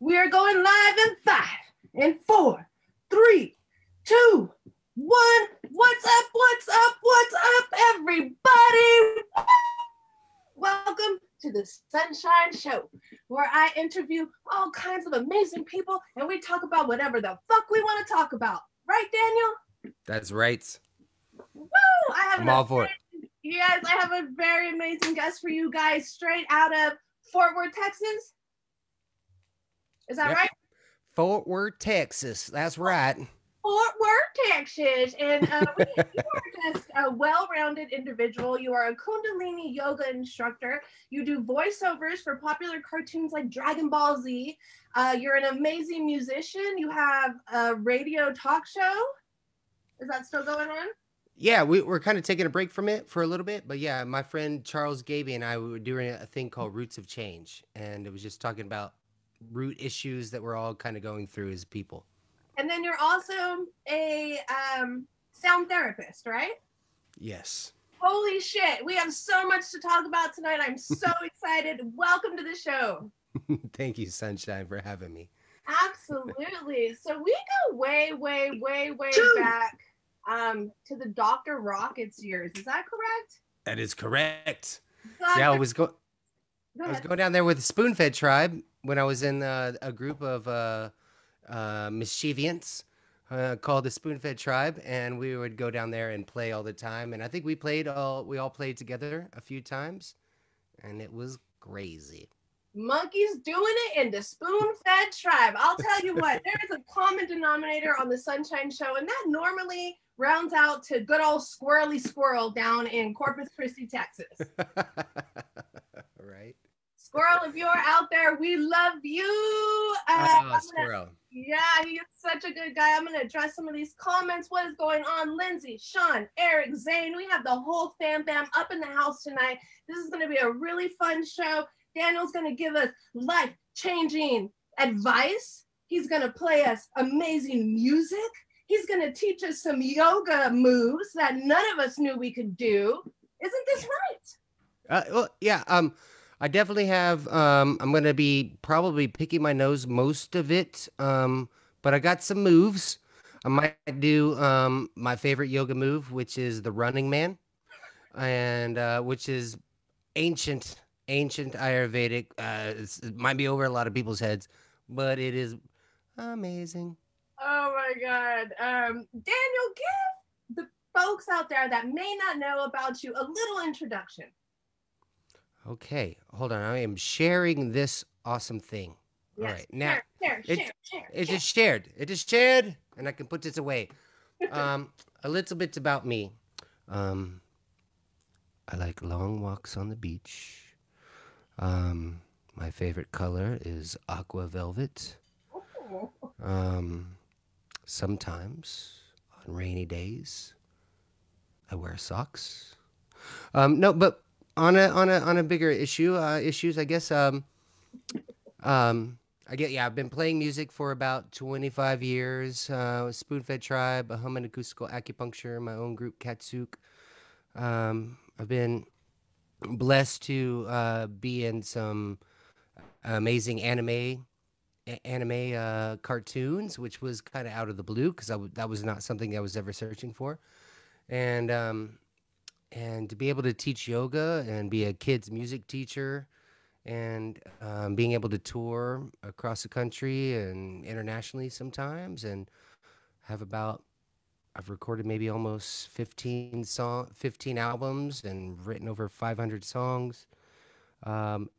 We are going live in 5, in 4, 3, 2, 1. What's up? What's up? What's up, everybody? Welcome to the Sunshine Show, where I interview all kinds of amazing people and we talk about whatever the fuck we want to talk about. Right, Daniel? That's right. Woo! I'm all for it. Yes, I have a very amazing guest for you guys, straight out of Fort Worth, Texas. Is that right? Fort Worth, Texas. That's right. Fort Worth, Texas. And you are just a well-rounded individual. You are a Kundalini yoga instructor. You do voiceovers for popular cartoons like Dragon Ball Z. You're an amazing musician. You have a radio talk show. Is that still going on? Yeah, we're kind of taking a break from it for a little bit. But yeah, my friend Charles Gaby and I were doing a thing called Roots of Change. And it was just talking about root issues that we're all kind of going through as people. And then you're also a sound therapist, right? Yes. Holy shit. We have so much to talk about tonight. I'm so excited. Welcome to the show. Thank you, Sunshine, for having me. Absolutely. So we go way back to the Dr. Rockets years. Is that correct? That is correct. Yeah, I was going down there with the Spoon-Fed Tribe when I was in a group of mischievants called the Spoon-Fed Tribe, and we would go down there and play all the time. And I think we all played together a few times, and it was crazy. Monkeys doing it in the Spoon-Fed Tribe. I'll tell you what, there is a common denominator on the Sunshine Show, and that normally rounds out to good old Squirrely Squirrel down in Corpus Christi, Texas. Right. Squirrel, if you're out there, we love you. Squirrel. Yeah, he's such a good guy. I'm going to address some of these comments. What is going on? Lindsay, Sean, Eric, Zane. We have the whole fam up in the house tonight. This is going to be a really fun show. Daniel's going to give us life-changing advice. He's going to play us amazing music. He's going to teach us some yoga moves that none of us knew we could do. Isn't this right? Well, yeah. I definitely have. I'm going to be probably picking my nose most of it. But I got some moves. I might do my favorite yoga move, which is the running man, and which is ancient Ayurvedic. It might be over a lot of people's heads, but it is amazing. Oh my God. Daniel, give the folks out there that may not know about you a little introduction. Okay, hold on. I am sharing this awesome thing. Yes. All right, now share. It is shared. It is shared, and I can put this away. A little bit about me. I like long walks on the beach. My favorite color is aqua velvet. Sometimes on rainy days, I wear socks. No, but on a bigger issues, I guess. I've been playing music for about 25 years. Spoon-Fed Tribe, a hum and acoustical acupuncture, my own group Katsuk. I've been blessed to be in some amazing anime cartoons, which was kind of out of the blue because that was not something I was ever searching for, and to be able to teach yoga and be a kid's music teacher, and being able to tour across the country and internationally sometimes, and I've recorded maybe almost 15 albums and written over 500 songs, and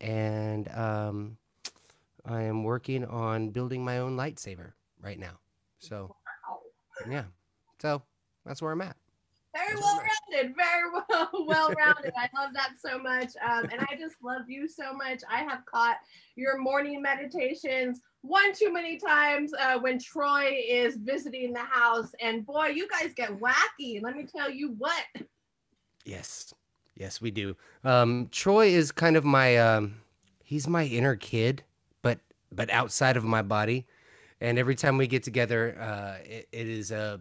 I am working on building my own lightsaber right now. So, yeah. So that's where I'm at. Very well-rounded. I love that so much. And I just love you so much. I have caught your morning meditations one too many times when Troy is visiting the house. And boy, you guys get wacky. Let me tell you what. Yes, we do. Troy is kind of my, he's my inner kid, but outside of my body. And every time we get together, it is a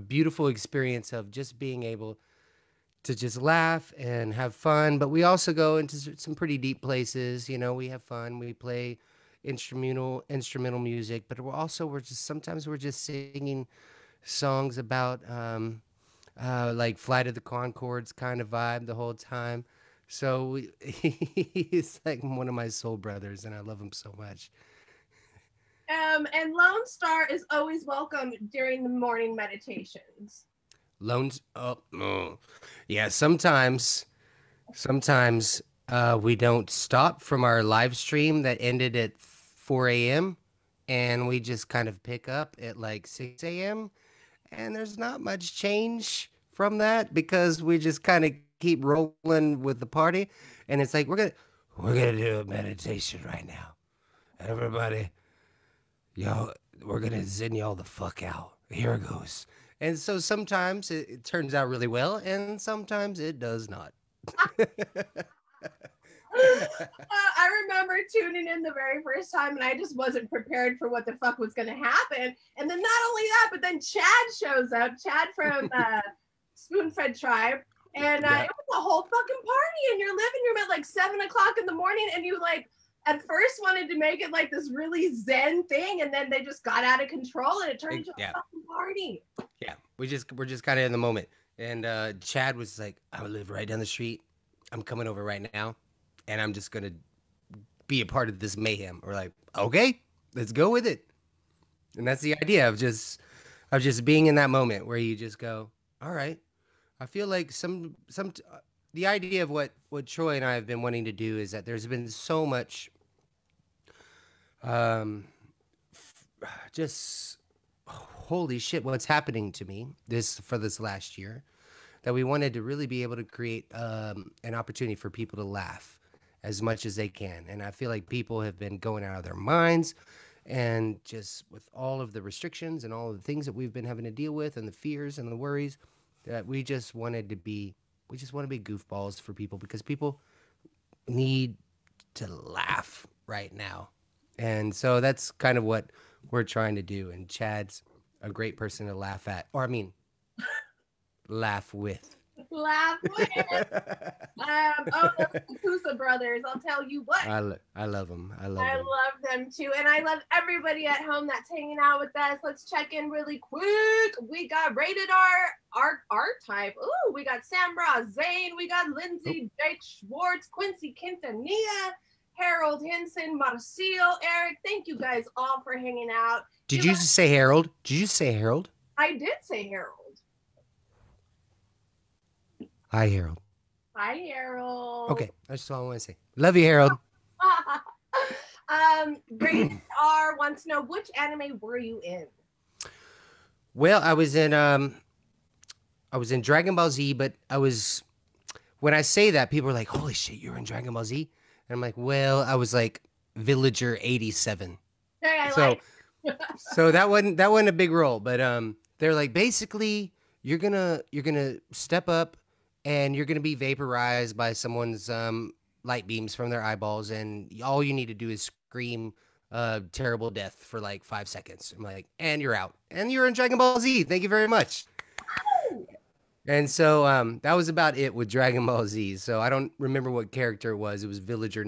beautiful experience of just being able to just laugh and have fun. But we also go into some pretty deep places. You know, we have fun. We play instrumental music, but we're just sometimes we're just singing songs about like Flight of the Concords kind of vibe the whole time. So he's like one of my soul brothers, and I love him so much. And Lone Star is always welcome during the morning meditations. Loans, yeah. Sometimes we don't stop from our live stream that ended at 4 a.m. and we just kind of pick up at like 6 a.m. And there's not much change from that because we just kind of keep rolling with the party. And it's like we're gonna do a meditation right now. Everybody, y'all, we're gonna zen y'all the fuck out. Here it goes. And so sometimes it turns out really well, and sometimes it does not. I remember tuning in the very first time, and I just wasn't prepared for what the fuck was going to happen. And then not only that, but then Chad shows up, Chad from Spoonfed Tribe, and Yeah. it was a whole fucking party in your living room at like 7 o'clock in the morning, and you like at first wanted to make it like this really zen thing, and then they just got out of control, and it turned into a fucking party. Yeah, we're just kind of in the moment. And Chad was like, "I live right down the street. I'm coming over right now, and I'm just gonna be a part of this mayhem." We're like, "Okay, let's go with it." And that's the idea of just being in that moment where you just go, "All right." I feel like the idea of what Troy and I have been wanting to do is that there's been so much um just holy shit what's happening to me this last year that we wanted to really be able to create an opportunity for people to laugh as much as they can. And I feel like people have been going out of their minds, and just with all of the restrictions and all of the things that we've been having to deal with and the fears and the worries, that we just want to be goofballs for people because people need to laugh right now. And so that's kind of what we're trying to do. And Chad's a great person to laugh at, or I mean, laugh with. Laugh with. The Kusa brothers. I'll tell you what. I love them. I love I them. love them too. And I love everybody at home that's hanging out with us. Let's check in really quick. We got Rated R Type. Ooh, we got Sambra Zane. We got Lindsay, Jake Schwartz, Quincy Quintanilla, Harold Henson, Marcio, Eric. Thank you guys all for hanging out. Did you just say Harold? Did you say Harold? I did say Harold. Hi, Harold. Hi, Harold. Okay, that's all I want to say. Love you, Harold. Rated R wants to know, which anime were you in? Well, I was in Dragon Ball Z, but when I say that, people are like, "Holy shit, you're in Dragon Ball Z?" And I'm like, "Well, I was like Villager 87." So that wasn't a big role, but they're like, basically you're gonna step up and you're gonna be vaporized by someone's light beams from their eyeballs, and all you need to do is scream terrible death for like 5 seconds. I'm like, and you're out, and you're in Dragon Ball Z. Thank you very much. And so that was about it with Dragon Ball Z. So I don't remember what character it was. It was Villager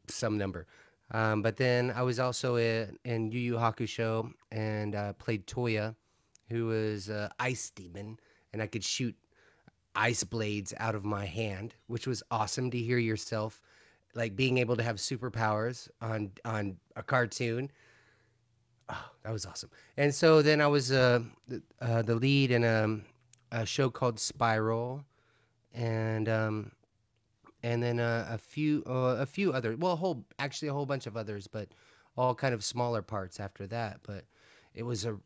some number. But then I was also in Yu Yu Hakusho and played Toya, who was Ice Demon, and I could shoot ice blades out of my hand, which was awesome to hear yourself like being able to have superpowers on a cartoon. Oh, that was awesome. And so then I was the lead in a show called Spiral, and then a few other, well, a whole bunch of others, but all kind of smaller parts after that. But it was a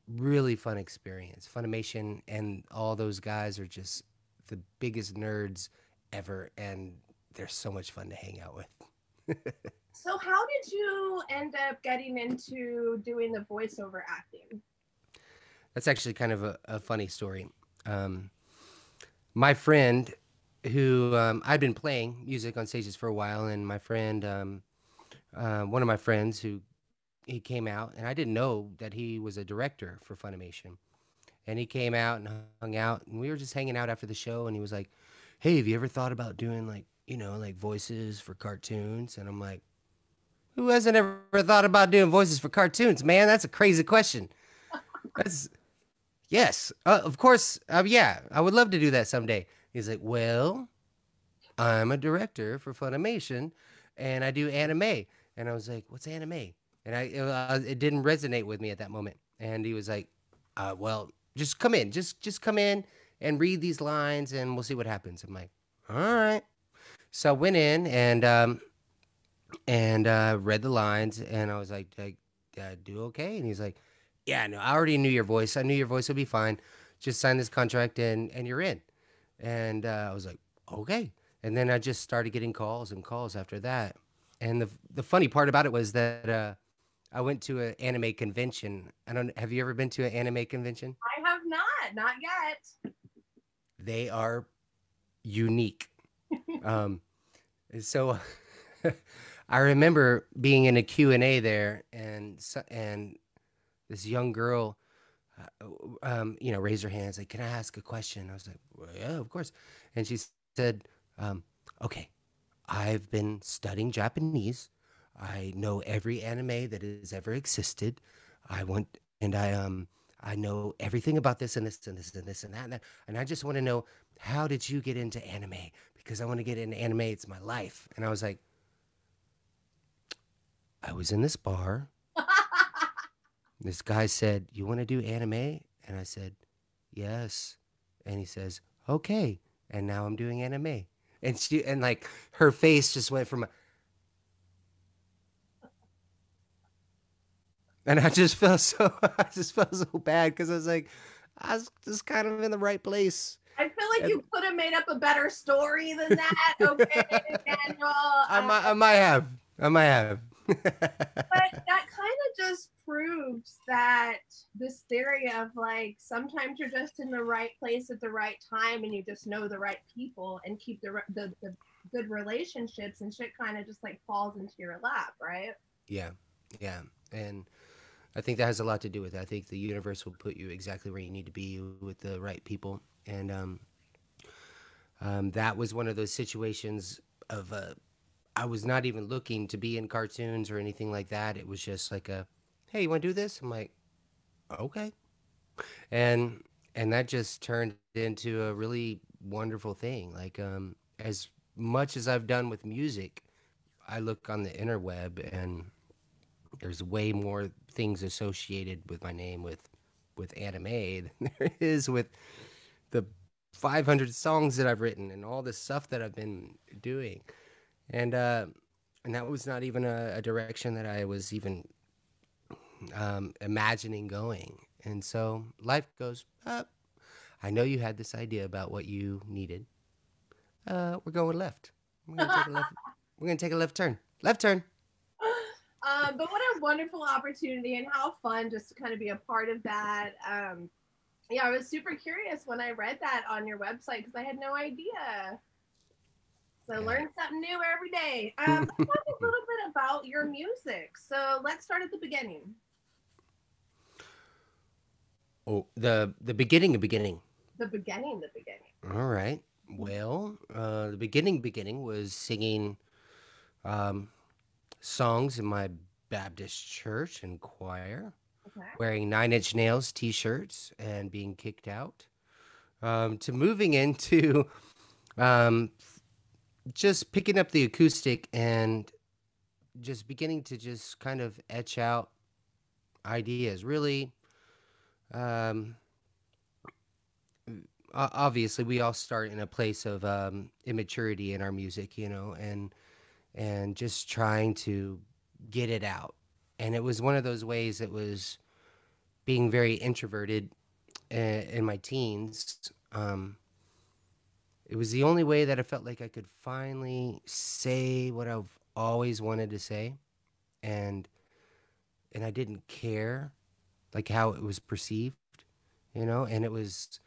really fun experience. Funimation and all those guys are just the biggest nerds ever, and they're so much fun to hang out with. So how did you end up getting into doing the voiceover acting? That's actually kind of a funny story. My friend, who I'd been playing music on stages for a while, and my friend, one of my friends, he came out, and I didn't know that he was a director for Funimation. And he came out and hung out, and we were just hanging out after the show, and he was like, "Hey, have you ever thought about doing like voices for cartoons?" And I'm like, Who hasn't ever thought about doing voices for cartoons, man? That's a crazy question. That's yes, of course. Yeah, I would love to do that someday. He's like, well, I'm a director for Funimation, and I do anime. And I was like, what's anime? And it didn't resonate with me at that moment. And he was like, well, just come in, just come in and read these lines, and we'll see what happens. I'm like, all right. So I went in and read the lines, and I was like, do okay? And he's like, yeah, no, I already knew your voice. I knew your voice would be fine. Just sign this contract and you're in. And I was like, okay. And then I just started getting calls and calls after that. And the funny part about it was that I went to an anime convention. I don't. Have you ever been to an anime convention? I have not yet. They are unique. Um, so I remember being in a Q and A there, and this young girl, raised her hands like, "Can I ask a question?" I was like, well, "Yeah, of course." And she said, "Okay, I've been studying Japanese. I know every anime that has ever existed. I want, and I know everything about this and this and this and this and that and I just want to know, how did you get into anime? Because I want to get into anime. It's my life." And I was like, "I was in this bar. This guy said, you want to do anime?" And I said, yes. And he says, okay. And now I'm doing anime. And like her face just went from, and I just felt so, I just felt so bad because I was like, I was just kind of in the right place. I feel like And you could have made up a better story than that. Okay, Daniel. I might have. I might have. But that kind of just proves that this theory of like sometimes you're just in the right place at the right time and you just know the right people and keep the good relationships and shit kind of just like falls into your lap, right? Yeah. Yeah. And I think that has a lot to do with it. I think the universe will put you exactly where you need to be with the right people. And that was one of those situations of I was not even looking to be in cartoons or anything like that. It was just like a, hey, you want to do this? I'm like, okay. And that just turned into a really wonderful thing. Like as much as I've done with music, I look on the interweb and there's way more things associated with my name with anime than there is with the 500 songs that I've written and all the stuff that I've been doing. And that was not even a direction that I was even imagining going. And so life goes up. I know you had this idea about what you needed. We're going left. We're gonna take a left. We're gonna take a left turn. Left turn. But what a wonderful opportunity and how fun just to kind of be a part of that. Yeah, I was super curious when I read that on your website because I had no idea. So learn something new every day. Let's talk a little bit about your music. So let's start at the beginning. Oh, the beginning of beginning. The beginning, the beginning. All right. Well, the beginning was singing um, songs in my Baptist church and choir, Okay. wearing Nine Inch Nails T-shirts and being kicked out, to moving into um, just picking up the acoustic and just beginning to just kind of etch out ideas. Really, um, obviously, we all start in a place of immaturity in our music, and just trying to get it out. And it was one of those ways that was being very introverted in my teens. It was the only way that I felt like I could finally say what I've always wanted to say, and I didn't care like how it was perceived, and it was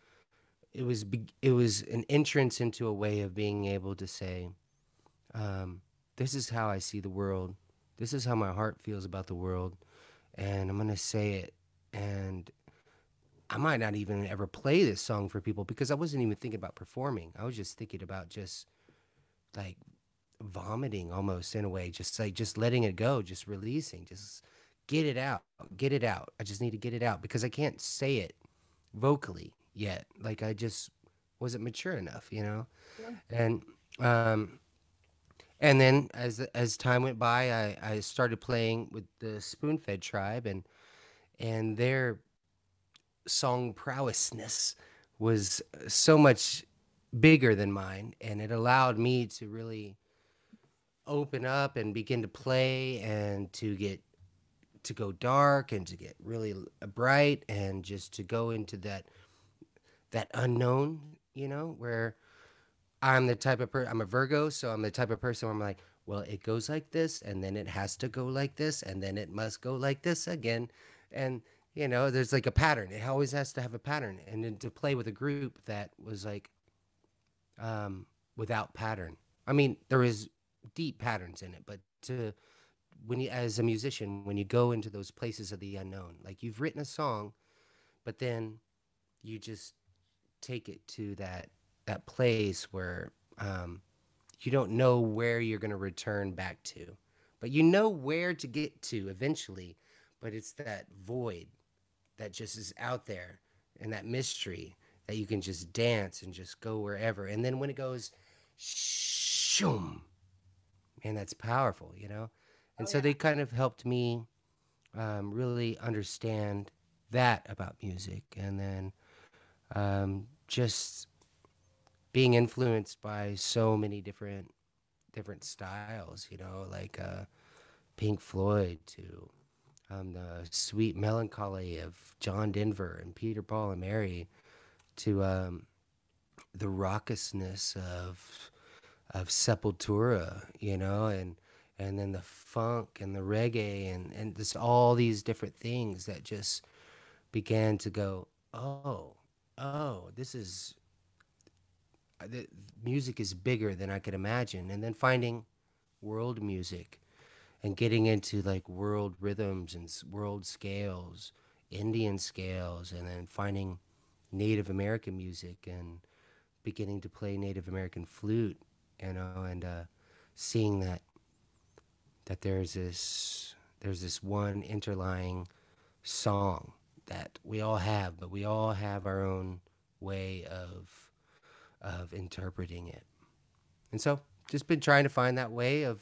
an entrance into a way of being able to say, this is how I see the world. This is how my heart feels about the world, and I'm gonna say it. And I might not even ever play this song for people because I wasn't even thinking about performing. I was just thinking about just like vomiting almost in a way, just letting it go, just releasing, just get it out, get it out. I just need to get it out because I can't say it vocally yet. Like I just wasn't mature enough, you know? Yeah. And um and then as time went by, I started playing with the Spoon-Fed tribe, and their song prowessness was so much bigger than mine, and it allowed me to really open up and begin to play and to go dark and to get really bright and just to go into that unknown, where I'm a Virgo, so I'm the type of person where I'm like, well, it goes like this, and then it has to go like this, and then it must go like this again. And, there's like a pattern. It always has to have a pattern. And then to play with a group that was like without pattern. I mean, there is deep patterns in it, but when you, as a musician, when you go into those places of the unknown, like you've written a song, but then you just take it to that place where you don't know where you're going to return back to, but you know where to get to eventually. But it's that void that just is out there, and that mystery that you can just dance and just go wherever. And then when it goes, shoom, man, that's powerful. And Oh so yeah. they kind of helped me really understand that about music, and then just being influenced by so many different styles, like Pink Floyd to the sweet melancholy of John Denver and Peter, Paul, and Mary to the raucousness of Sepultura, and then the funk and the reggae and this all these different things that just began to go, oh, this is the music is bigger than I could imagine. And then finding world music and getting into like world rhythms and world scales, Indian scales, and then finding Native American music and beginning to play Native American flute, and seeing that there's this one interlying song that we all have, but we all have our own way of interpreting it. And so just been trying to find that way of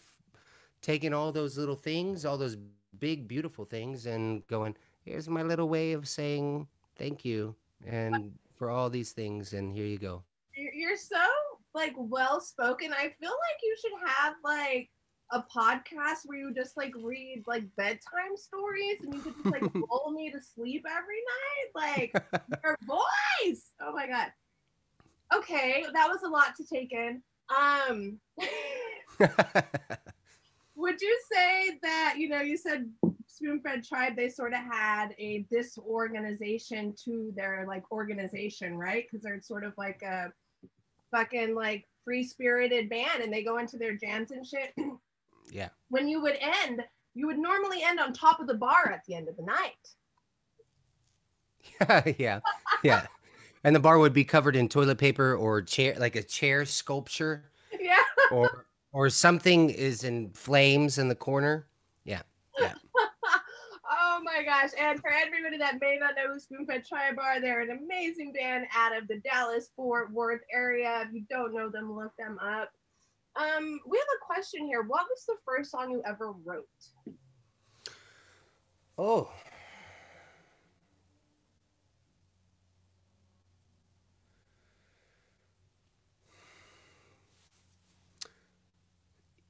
taking all those little things, all those big beautiful things, and going, here's my little way of saying thank you and for all these things, and here you go. You're so like well spoken. I feel like you should have like a podcast where you just like read like bedtime stories and you could just like lull me to sleep every night. Like your voice. Oh my god. Okay, that was a lot to take in. Um would you say that, you said Spoonfed Tribe, they sort of had a disorganization to their like organization, right? Because they're sort of like a fucking like free spirited band and they go into their jams and shit. Yeah. When you would normally end on top of the bar at the end of the night. Yeah. Yeah. And the bar would be covered in toilet paper or chair, like a chair sculpture, Yeah. or something is in flames in the corner. Yeah. Yeah. Oh my gosh. And for everybody that may not know who Spoonfed Tribe are, they're an amazing band out of the Dallas Fort Worth area. If you don't know them, look them up. We have a question here. What was the first song you ever wrote? Oh,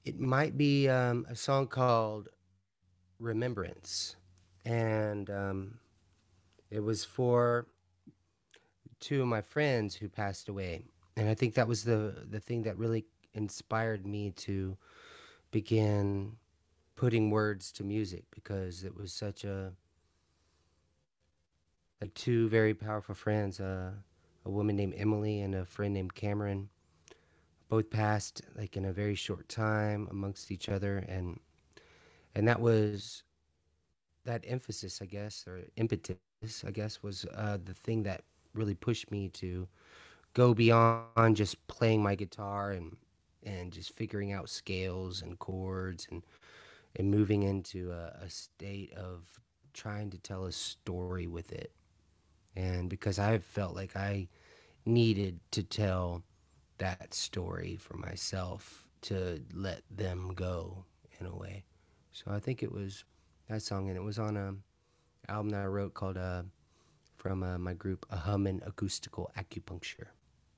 it might be a song called Remembrance. And it was for two of my friends who passed away. And I think that was the thing that really inspired me to begin putting words to music, because it was such like two very powerful friends, a woman named Emily and a friend named Cameron, both passed like in a very short time amongst each other, and that was that emphasis, I guess, or impetus, I guess, was the thing that really pushed me to go beyond just playing my guitar and just figuring out scales and chords and moving into a state of trying to tell a story with it. And because I felt like I needed to tell that story for myself to let them go in a way. So I think it was that song, and it was on a album that I wrote called from my group, A Hummin' Acoustical Acupuncture.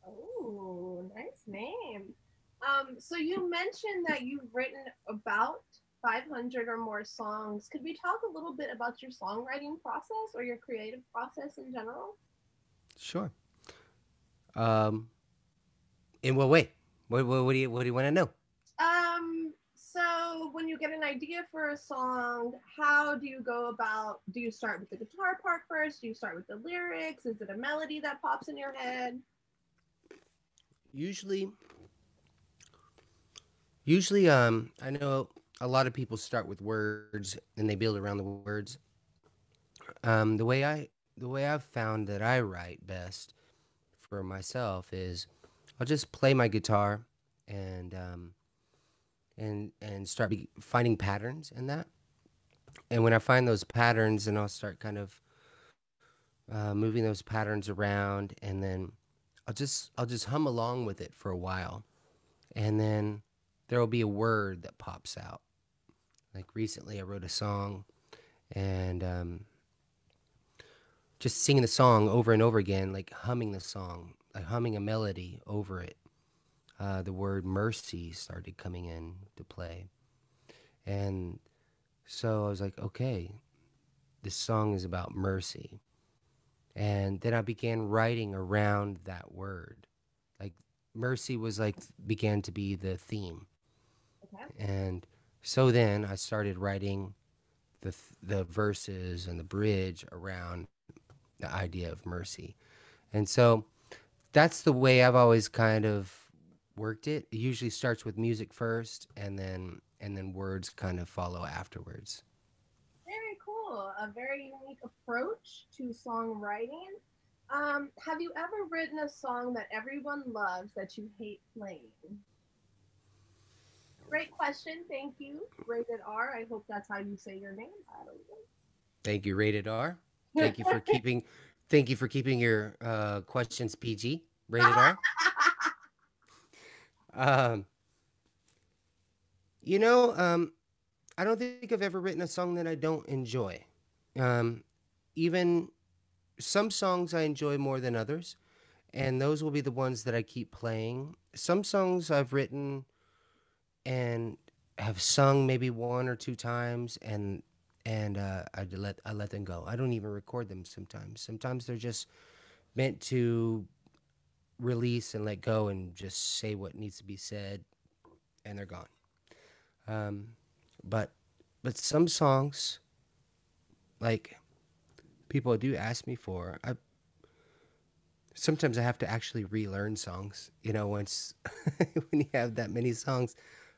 Oh, nice name. So you mentioned that you've written about 500 or more songs. Could we talk a little bit about your songwriting process or your creative process in general? Sure. Um, in what way? What do you want to know? So when you get an idea for a song, how do you go about, do you start with the guitar part first? Do you start with the lyrics? Is it a melody that pops in your head? Usually, I know a lot of people start with words and they build around the words. The way I've found that I write best for myself is I'll just play my guitar and start finding patterns in that. And when I find those patterns, and I'll start kind of moving those patterns around, and then I'll just hum along with it for a while, and then there will be a word that pops out. Like recently, I wrote a song, and just singing the song over and over again, like humming the song, like humming a melody over it. The word mercy started coming in to play, and so I was like, okay, this song is about mercy. And then I began writing around that word. Like mercy was like began to be the theme. Okay. And so then I started writing the verses and the bridge around the idea of mercy. And so that's the way I've always kind of worked it. It usually starts with music first, and then words kind of follow afterwards. Very cool. A very unique approach to songwriting. Have you ever written a song that everyone loves that you hate playing? Great question. Thank you. Rated R. I hope that's how you say your name. I don't Thank you, Rated R. know. Thank you for keeping thank you for keeping your questions PG. Rated R. Um, you know, I don't think I've ever written a song that I don't enjoy. Um, even some songs I enjoy more than others, and those will be the ones that I keep playing. Some songs I've written and have sung maybe one or two times, and I let them go. I don't even record them sometimes. Sometimes they're just meant to release and let go and just say what needs to be said, and they're gone. Um, but some songs, like people do ask me for, I sometimes I have to actually relearn songs. You know, once when you have that many songs,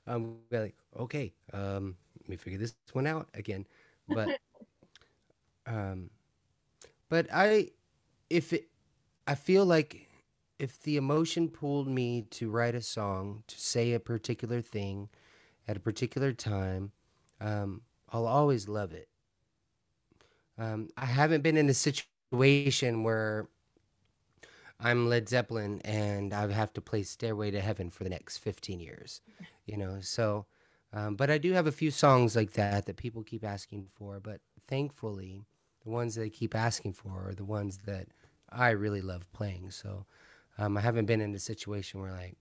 we're like, okay, let me figure this one out again. But um, but if it, I feel like if the emotion pulled me to write a song to say a particular thing at a particular time, I'll always love it. I haven't been in a situation where I'm Led Zeppelin and I have to play Stairway to Heaven for the next 15 years, you know. So, but I do have a few songs like that people keep asking for. But thankfully, the ones they keep asking for are the ones that I really love playing. So, I haven't been in a situation where like,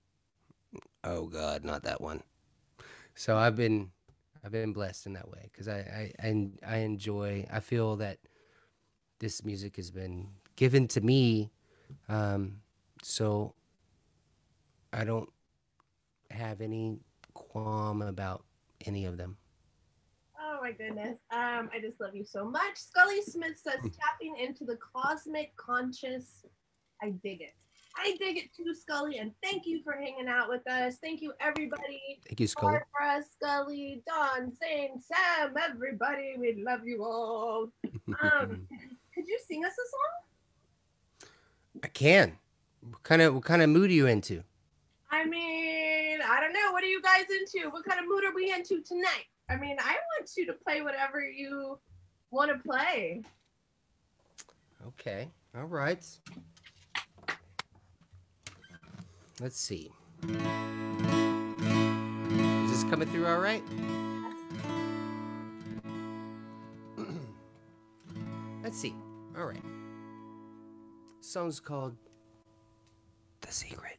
oh God, not that one. So I've been blessed in that way because I enjoy. I feel that this music has been given to me, um, so I don't have any qualm about any of them. Oh my goodness. I just love you so much. Scully Smith says tapping into the cosmic conscious. I dig it. I dig it too, Scully, and thank you for hanging out with us. Thank you, everybody. Thank you, Scully. Barbara, Scully, Don, Zane, Sam, everybody. We love you all. Could you sing us a song? I can. What kind of mood are you into? I mean, I don't know. What are you guys into? What kind of mood are we into tonight? I mean, I want you to play whatever you want to play. Okay. All right. Let's see. Is this coming through all right? Let's see. All right. Song's called The Secret.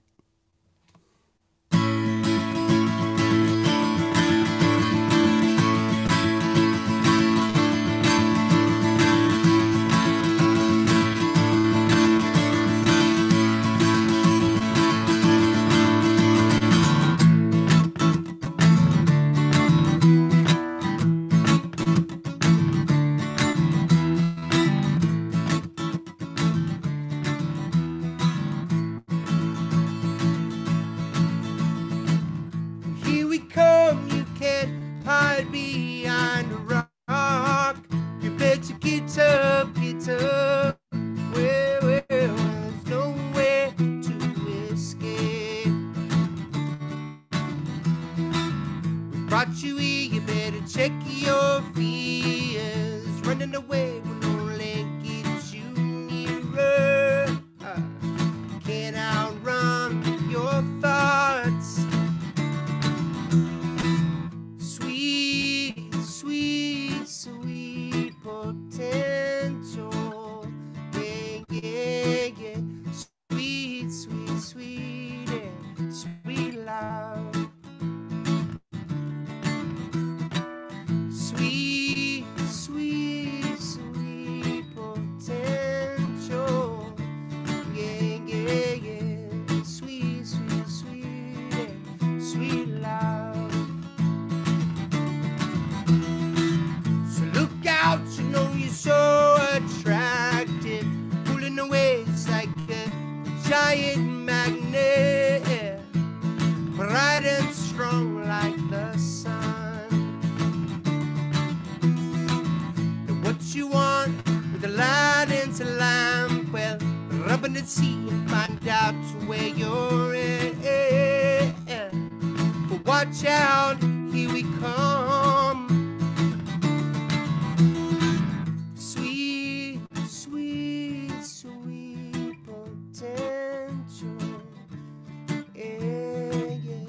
Here we come, you can't hide behind a rock. You better get up, get up. Well, there's nowhere to escape. We brought you here, you better check your fears. Running away will only get you nearer. Can't outrun your thoughts. Sweet, sweet, sweet potential. Yeah, yeah, yeah. Sweet, sweet, sweet, yeah. Sweet love. Sweet, sweet, sweet potential. Yeah, yeah, yeah. Sweet, sweet, sweet, yeah. Sweet love. So look out, you know you're so attractive. Pulling away, it's like a giant magnet. Bright and strong like the sun. And what you want with a light into lamp? Well, rub and see and find out where you're at. But watch out, here we come. Sweet, sweet, sweet potential. Yeah, yeah.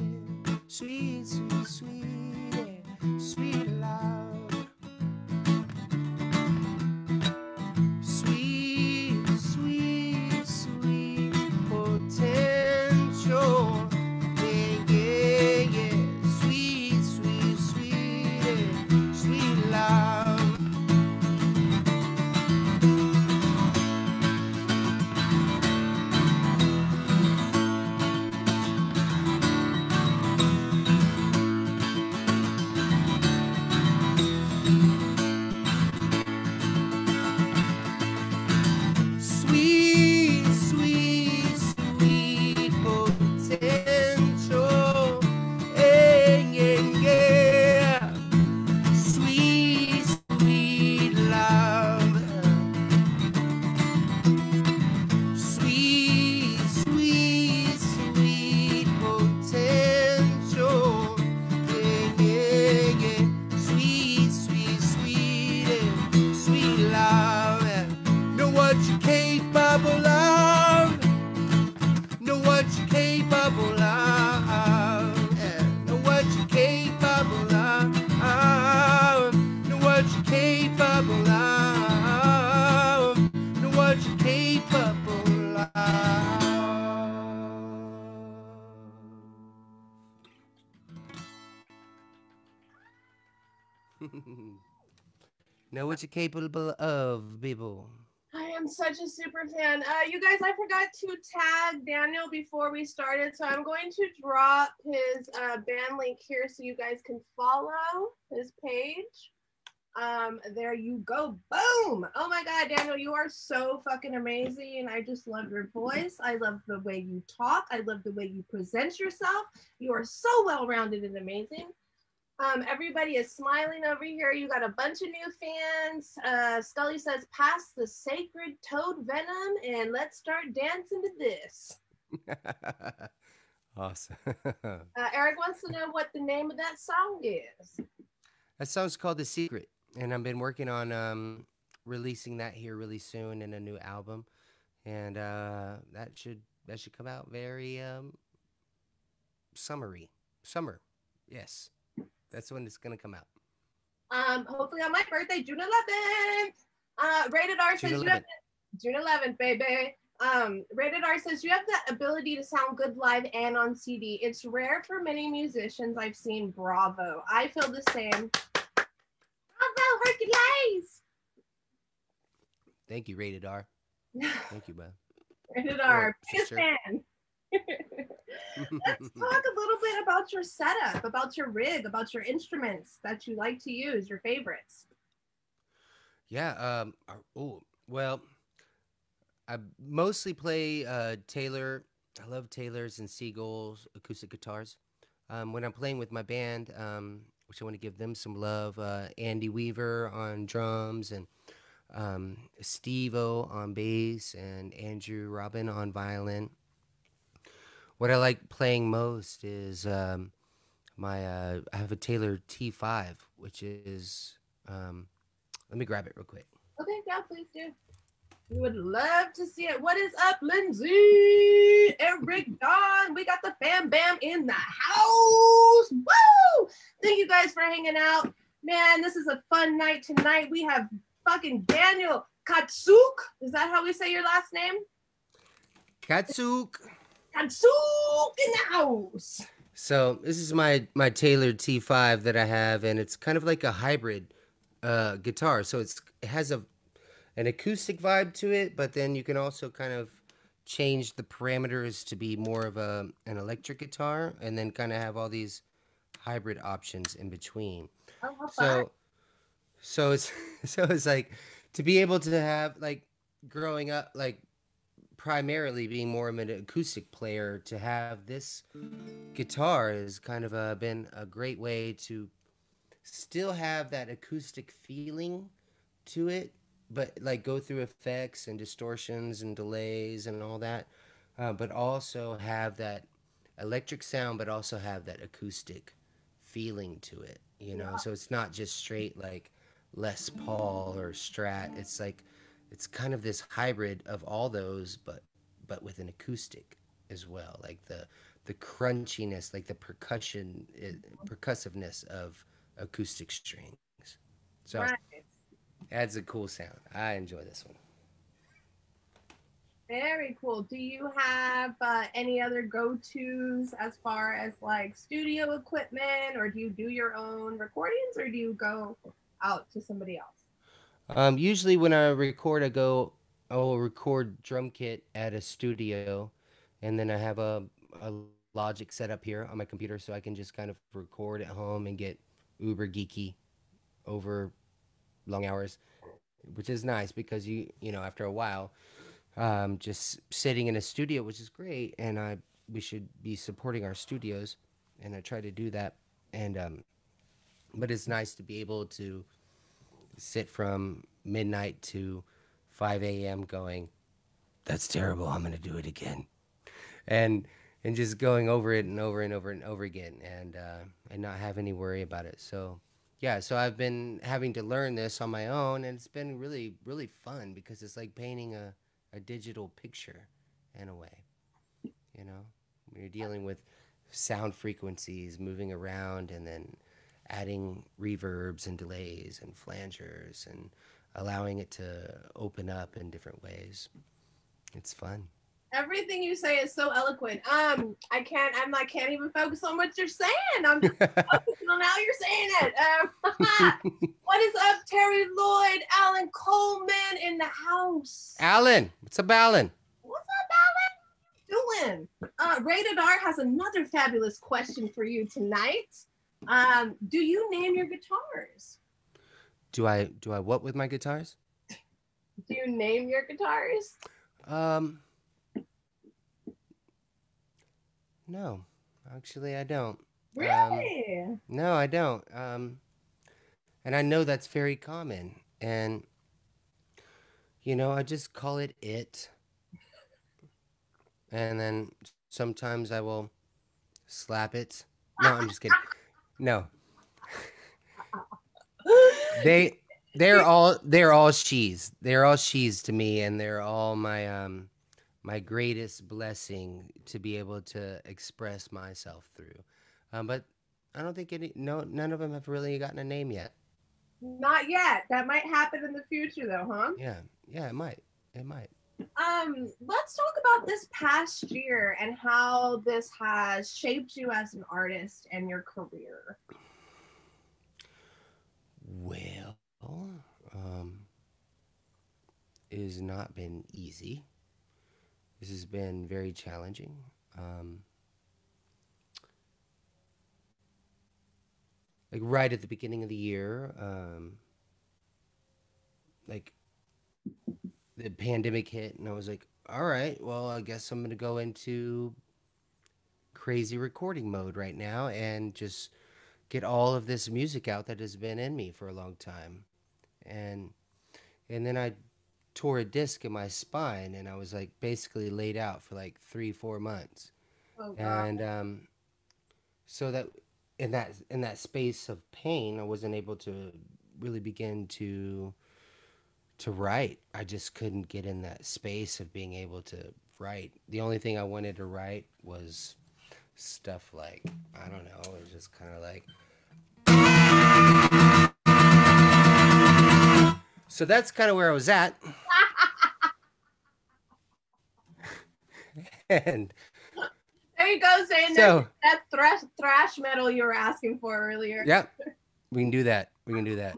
Sweet, sweet, sweet, yeah. Sweet love. Sweet, sweet, sweet potential. Yeah, yeah, yeah. Sweet, sweet, sweet, yeah. Sweet love. Sweet, sweet, sweet potential. Yeah, yeah, yeah. Sweet, sweet love. Sweet, sweet, sweet potential. Yeah, yeah, yeah. Sweet, sweet, sweet, yeah. Sweet love. Know what you're capable of. Know what you're capable of. Know what you're capable of. Know what you're capable of. Know what you're capable of. Know what you're capable of, people. I am such a super fan. You guys, I forgot to tag Daniel before we started, so I'm going to drop his band link here so you guys can follow his page. There you go. Boom! Oh my God, Daniel, you are so fucking amazing. I just love your voice. I love the way you talk. I love the way you present yourself. You are so well-rounded and amazing. Everybody is smiling over here. You got a bunch of new fans. Scully says, pass the sacred toad venom and let's start dancing to this. Awesome. Eric wants to know what the name of that song is. That song's called The Secret, and I've been working on releasing that here really soon in a new album, and that should come out very summery. Summer. Yes. That's when it's gonna come out. Hopefully on my birthday, June 11th. Rated R June says you have 11th. June 11th, baby. Rated R says you have the ability to sound good live and on CD. It's rare for many musicians I've seen. Bravo. I feel the same. Bravo, Hercules. Thank you, Rated R. Thank you, bud. Rated R, biggest Sister. fan. Let's talk a little bit about your setup, about your rig, about your instruments that you like to use, your favorites. Yeah. Oh, well, I mostly play Taylor. I love Taylor's and Seagull's acoustic guitars. When I'm playing with my band, which I want to give them some love, Andy Weaver on drums and Steve-O on bass and Andrew Robin on violin. What I like playing most is I have a Taylor T5, which is let me grab it real quick. Okay, yeah, please do. We would love to see it. What is up, Lindsay? Eric, Don, we got the fam bam in the house. Woo! Thank you guys for hanging out. Man, this is a fun night tonight. We have fucking Daniel Katsuk. Is that how we say your last name? Katsuk. Katsuk in the house. So this is my Taylor T5 that I have, and it's kind of like a hybrid guitar. So it has an acoustic vibe to it, but then you can also kind of change the parameters to be more of an electric guitar, and then kind of have all these hybrid options in between. Oh, how fun. So it's like to be able to have, like, growing up, like primarily being more of an acoustic player, to have this guitar has kind of been a great way to still have that acoustic feeling to it, but like go through effects and distortions and delays and all that, but also have that electric sound, but also have that acoustic feeling to it, you know? Yeah. So it's not just straight like Les Paul or Strat. It's like, it's kind of this hybrid of all those, but with an acoustic as well, like the crunchiness, like the percussiveness of acoustic strings. So Right. adds a cool sound. I enjoy this one. Very cool. Do you have any other go-tos as far as like studio equipment, or do you do your own recordings, or do you go out to somebody else? Usually when I record, I will record drum kit at a studio, and then I have a Logic set up here on my computer, so I can just kind of record at home and get uber geeky over long hours, which is nice because you know, after a while, just sitting in a studio, which is great, and we should be supporting our studios, and I try to do that, and but it's nice to be able to sit from midnight to 5 a.m. going, that's terrible, I'm gonna do it again, and just going over it and over and over and over again, and not have any worry about it. So yeah, so I've been having to learn this on my own, and it's been really really fun because it's like painting a digital picture in a way, you know, when you're dealing with sound frequencies moving around, and then adding reverbs and delays and flangers and allowing it to open up in different ways. It's fun. Everything you say is so eloquent. I can't even focus on what you're saying. I'm just focusing on how you're saying it. What is up, Terry Lloyd, Alan Coleman in the house? Alan, what's up, Alan? What's up, Alan? Doing? Rated R has another fabulous question for you tonight. Do you name your guitars? Do I what with my guitars? Do you name your guitars? No, actually I don't. Really? No, I don't. And I know that's very common, and you know, I just call it, and then sometimes I will slap it. No, I'm just kidding. No, they they're all she's. They're all she's to me, and they're all my greatest blessing to be able to express myself through. But I don't think none of them have really gotten a name yet. Not yet. That might happen in the future, though, huh? Yeah, it might. It might. Let's talk about this past year and how this has shaped you as an artist and your career. Well, it has not been easy. This has been very challenging. Um, like right at the beginning of the year, like the pandemic hit, and I was like, all right, well, I guess I'm gonna go into crazy recording mode right now and just get all of this music out that has been in me for a long time. And then I tore a disc in my spine, and I was like basically laid out for like 3-4 months. Oh God. And so that in that space of pain, I wasn't able to really begin to write. I just couldn't get in that space of being able to write. The only thing I wanted to write was stuff like, I don't know, it was just kind of like. So that's kind of where I was at. And there you go, saying so, that thrash metal you were asking for earlier. Yep, we can do that. We can do that.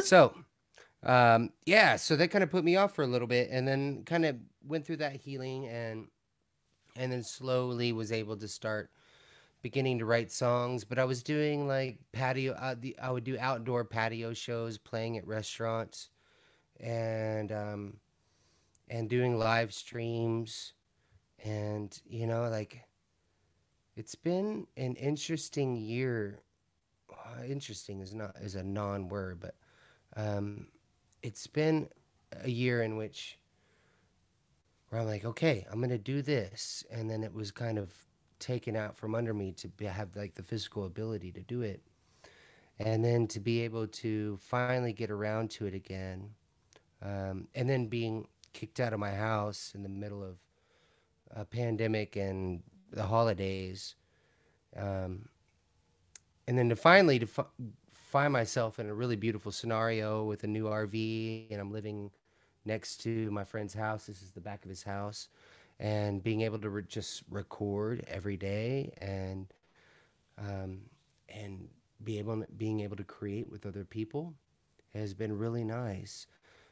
So, yeah, so that kind of put me off for a little bit, and then kind of went through that healing, and then slowly was able to start beginning to write songs. But I was doing like patio. I would do outdoor patio shows, playing at restaurants, and doing live streams, and like it's been an interesting year. Interesting is a non-word, but it's been a year in which where I'm like, okay, I'm gonna do this, and then it was kind of taken out from under me to have like the physical ability to do it, and then to be able to finally get around to it again, and then being kicked out of my house in the middle of a pandemic and the holidays, um, and then to finally find myself in a really beautiful scenario with a new RV, and I'm living next to my friend's house. This is the back of his house, and being able to just record every day, um, and being able to create with other people has been really nice.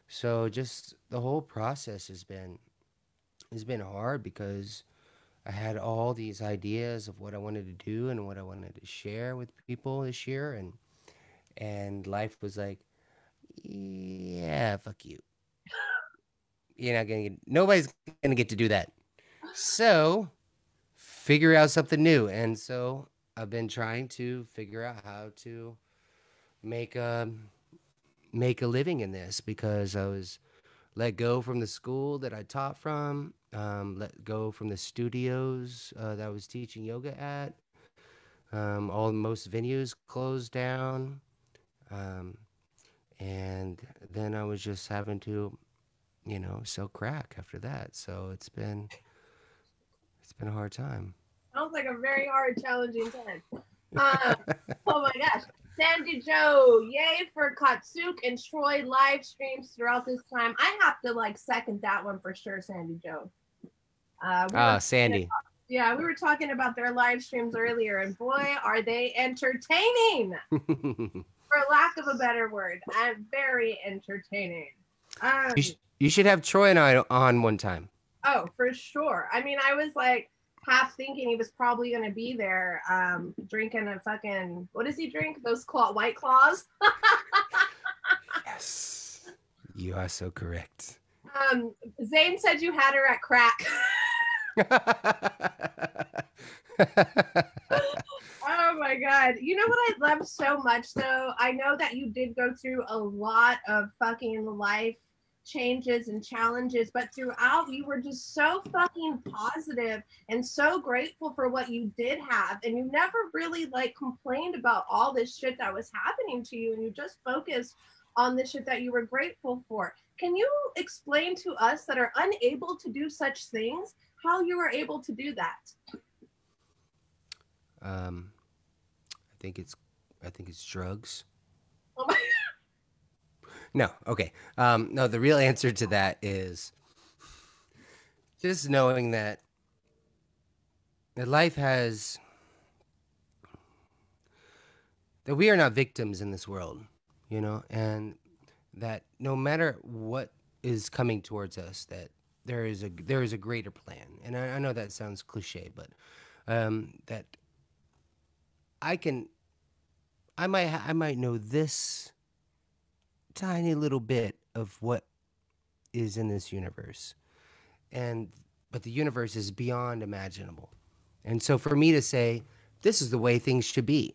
So just the whole process has been hard because I had all these ideas of what I wanted to do and what I wanted to share with people this year, and life was like, yeah, fuck you. Nobody's gonna get to do that. So figure out something new. And so I've been trying to figure out how to make a living in this, because I was let go from the school that I taught from, let go from the studios that I was teaching yoga at. Most venues closed down, um, and then I was just having to, sell crack after that. So it's been a hard time. Sounds like a very hard, challenging time. Oh my gosh. Sandy Joe, yay for Katsuk and Troy live streams throughout this time. I have to second that one for sure, Sandy Joe. Sandy. Yeah, we were talking about their live streams earlier, and boy, are they entertaining, for lack of a better word. I'm very entertaining. You should have Troy and I on one time. Oh, for sure. I mean, I was half thinking he was probably going to be there drinking a fucking, what does he drink? Those White Claws? Yes. You are so correct. Zane said you had her at crack. Oh my God. You know what I love so much though? I know that you did go through a lot of fucking life changes and challenges, but throughout you were just so fucking positive and so grateful for what you did have, and you never really like complained about all this shit that was happening to you, and you just focused on the shit that you were grateful for. Can you explain to us that are unable to do such things how you were able to do that? Um, I think it's drugs. Oh my No, okay. No, the real answer to that is just knowing that life has that we are not victims in this world, and that no matter what is coming towards us, that there is a greater plan. And I know that sounds cliche, but that I can I might know this tiny little bit of what is in this universe, and but the universe is beyond imaginable. And so for me to say this is the way things should be,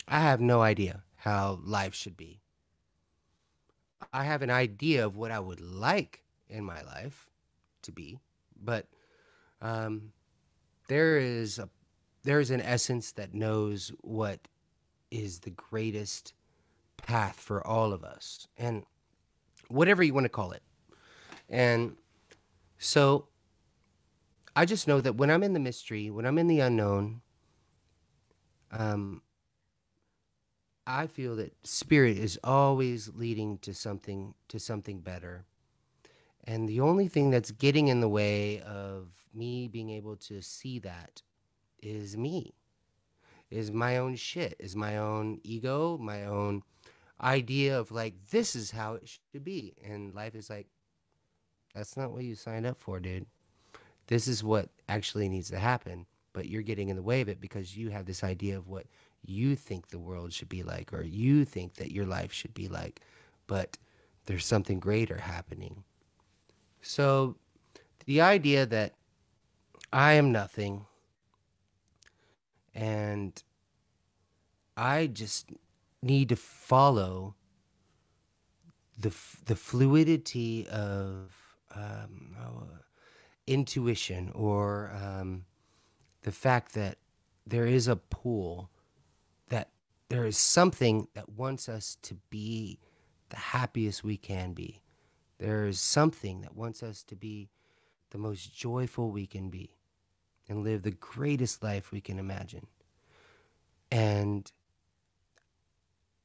I have no idea how life should be. I have an idea of what I would like in my life to be, but um, there is an essence that knows what is the greatest path for all of us, and whatever you want to call it. And so I just know that when I'm in the mystery, when I'm in the unknown, um, I feel that spirit is always leading to something better. And the only thing that's getting in the way of me being able to see that is me, is my own shit, is my own ego, my own idea of like, this is how it should be. And life is like, that's not what you signed up for, dude. This is what actually needs to happen. But you're getting in the way of it because you have this idea of what you think the world should be like, or you think that your life should be like. But there's something greater happening. So the idea that I am nothing and I just need to follow the fluidity of intuition, or the fact that there is a pull, that there is something that wants us to be the happiest we can be. There is something that wants us to be the most joyful we can be and live the greatest life we can imagine. And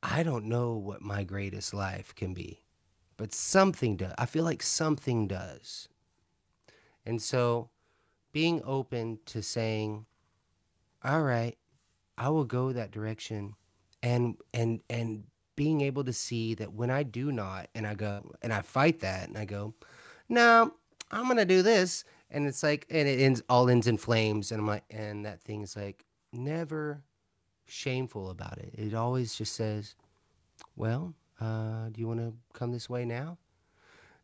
I don't know what my greatest life can be, but something does. I feel like something does. And so being open to saying, all right, I will go that direction, and being able to see that when I do not, and I go and I fight that and I go, no, I'm gonna do this. And it's like, and it all ends in flames. And I'm like, and that thing's like never shameful about it. It always just says, well, do you want to come this way now?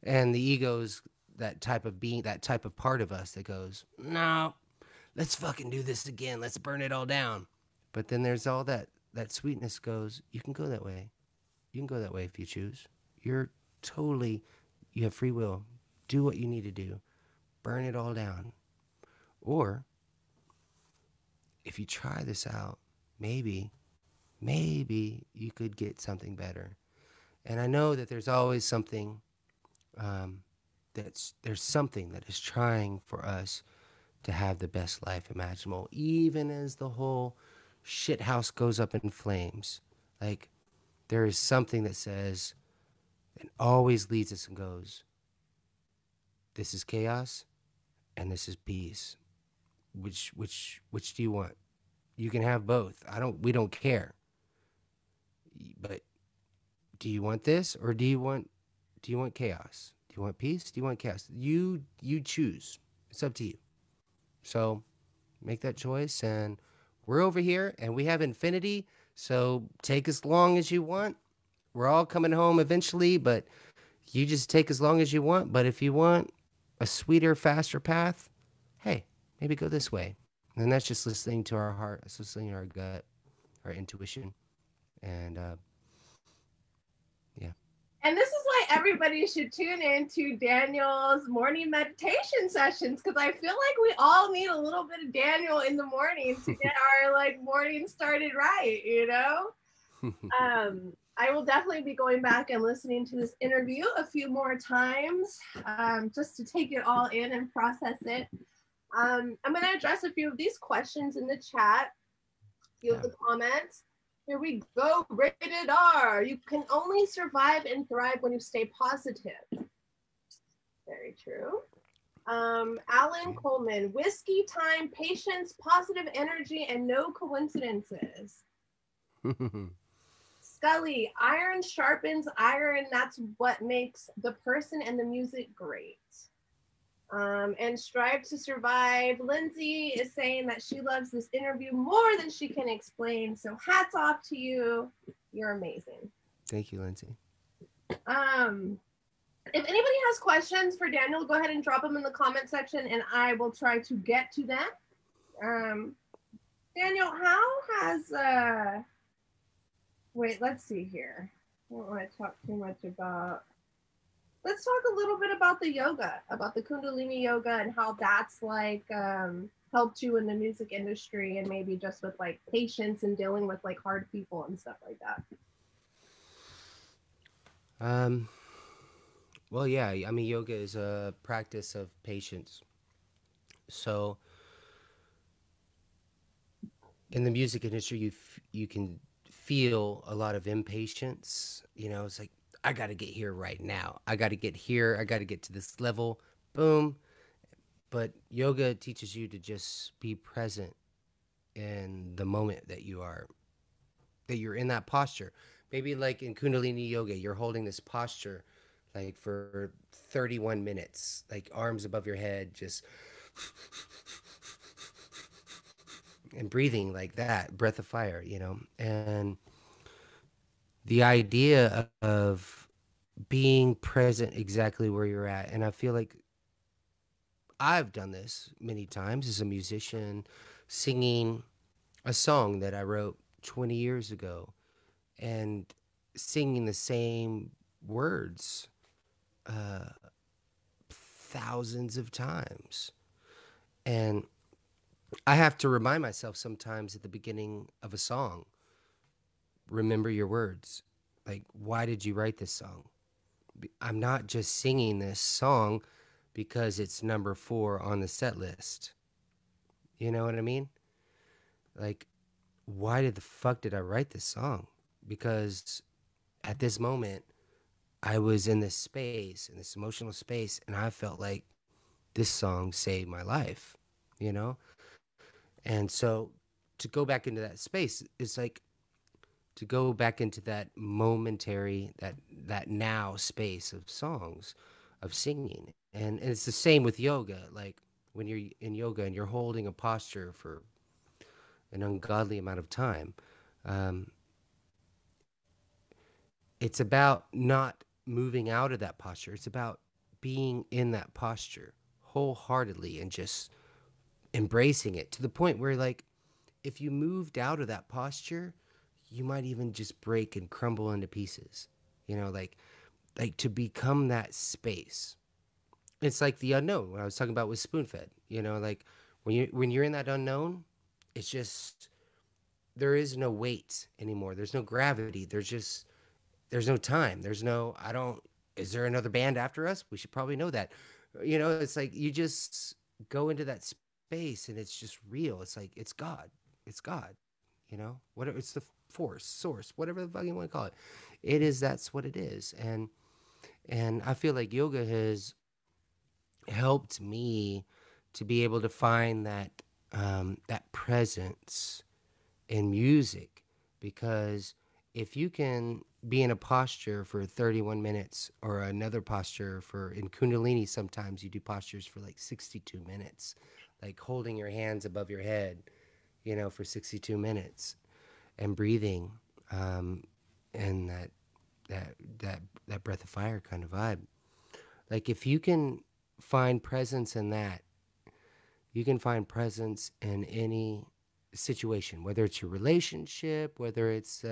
And the ego's that type of being, that type of part of us that goes, no, let's fucking do this again. Let's burn it all down. But then there's all that sweetness goes, you can go that way. You can go that way if you choose. You're totally, you have free will. Do what you need to do. Burn it all down. Or if you try this out, maybe you could get something better. And I know that there's always something, there's something that is trying for us to have the best life imaginable, even as the whole shit house goes up in flames. Like, there is something that says, and always leads us and goes, this is chaos and this is peace. Which do you want? You can have both. We don't care. But do you want this, or do you want chaos? Do you want peace? Do you want chaos? You choose. It's up to you. So make that choice, and we're over here and we have infinity. So take as long as you want. We're all coming home eventually, but you just take as long as you want. But if you want a sweeter, faster path, hey, maybe go this way. And that's just listening to our heart, it's listening to our gut, our intuition. And yeah. And this is why everybody should tune in to Daniel's morning meditation sessions, because I feel like we all need a little bit of Daniel in the morning to get our like morning started right, you know? I will definitely be going back and listening to this interview a few more times, just to take it all in and process it. I'm going to address a few of these questions in the chat, a few of the comments. Here we go. Rated R. You can only survive and thrive when you stay positive. Very true. Alan Coleman. Whiskey time, patience, positive energy, and no coincidences. Scully. Iron sharpens iron. That's what makes the person and the music great. And strive to survive. Lindsay is saying that she loves this interview more than she can explain. So hats off to you. You're amazing. Thank you, Lindsay. If anybody has questions for Daniel, go ahead and drop them in the comment section and I will try to get to them. Daniel, how has, wait, let's see here. I don't want to talk too much about, let's talk a little bit about the yoga, about the Kundalini yoga and how that's like helped you in the music industry and maybe just with like patience and dealing with like hard people and stuff like that. Well, yeah, I mean, yoga is a practice of patience. So in the music industry, you can feel a lot of impatience. You know, it's like, I got to get here right now. I got to get here. I got to get to this level. Boom. But yoga teaches you to just be present in the moment that you're in that posture. Maybe like in Kundalini yoga, you're holding this posture like for 31 minutes, like arms above your head, just and breathing like that, breath of fire, you know. And the idea of being present exactly where you're at. And I feel like I've done this many times as a musician, singing a song that I wrote 20 years ago and singing the same words thousands of times. And I have to remind myself sometimes at the beginning of a song, remember your words. Like, why did you write this song? I'm not just singing this song because it's number 4 on the set list. You know what I mean? Like, why the fuck did I write this song? Because at this moment, I was in this space, in this emotional space, and I felt like this song saved my life, you know? And so to go back into that space is like to go back into that momentary, that now space of songs, of singing. And it's the same with yoga. Like when you're in yoga and you're holding a posture for an ungodly amount of time, it's about not moving out of that posture. It's about being in that posture wholeheartedly and just embracing it to the point where, like, if you moved out of that posture, you might even just break and crumble into pieces. You know, like to become that space. It's like the unknown. What I was talking about with spoon-fed. You know, like when you're in that unknown, it's just there is no weight anymore. There's no gravity. There's no time. There's no is there another band after us? We should probably know that. You know, it's like you just go into that space and it's just real. It's like it's God. It's God. You know, whatever, it's the force, source, whatever the fuck you want to call it. That's what it is. And I feel like yoga has helped me to be able to find that presence in music, because if you can be in a posture for 31 minutes or another posture for in Kundalini, sometimes you do postures for like 62 minutes, like holding your hands above your head, you know, for 62 minutes and breathing, and that breath of fire kind of vibe. Like if you can find presence in that, you can find presence in any situation, whether it's your relationship, whether it's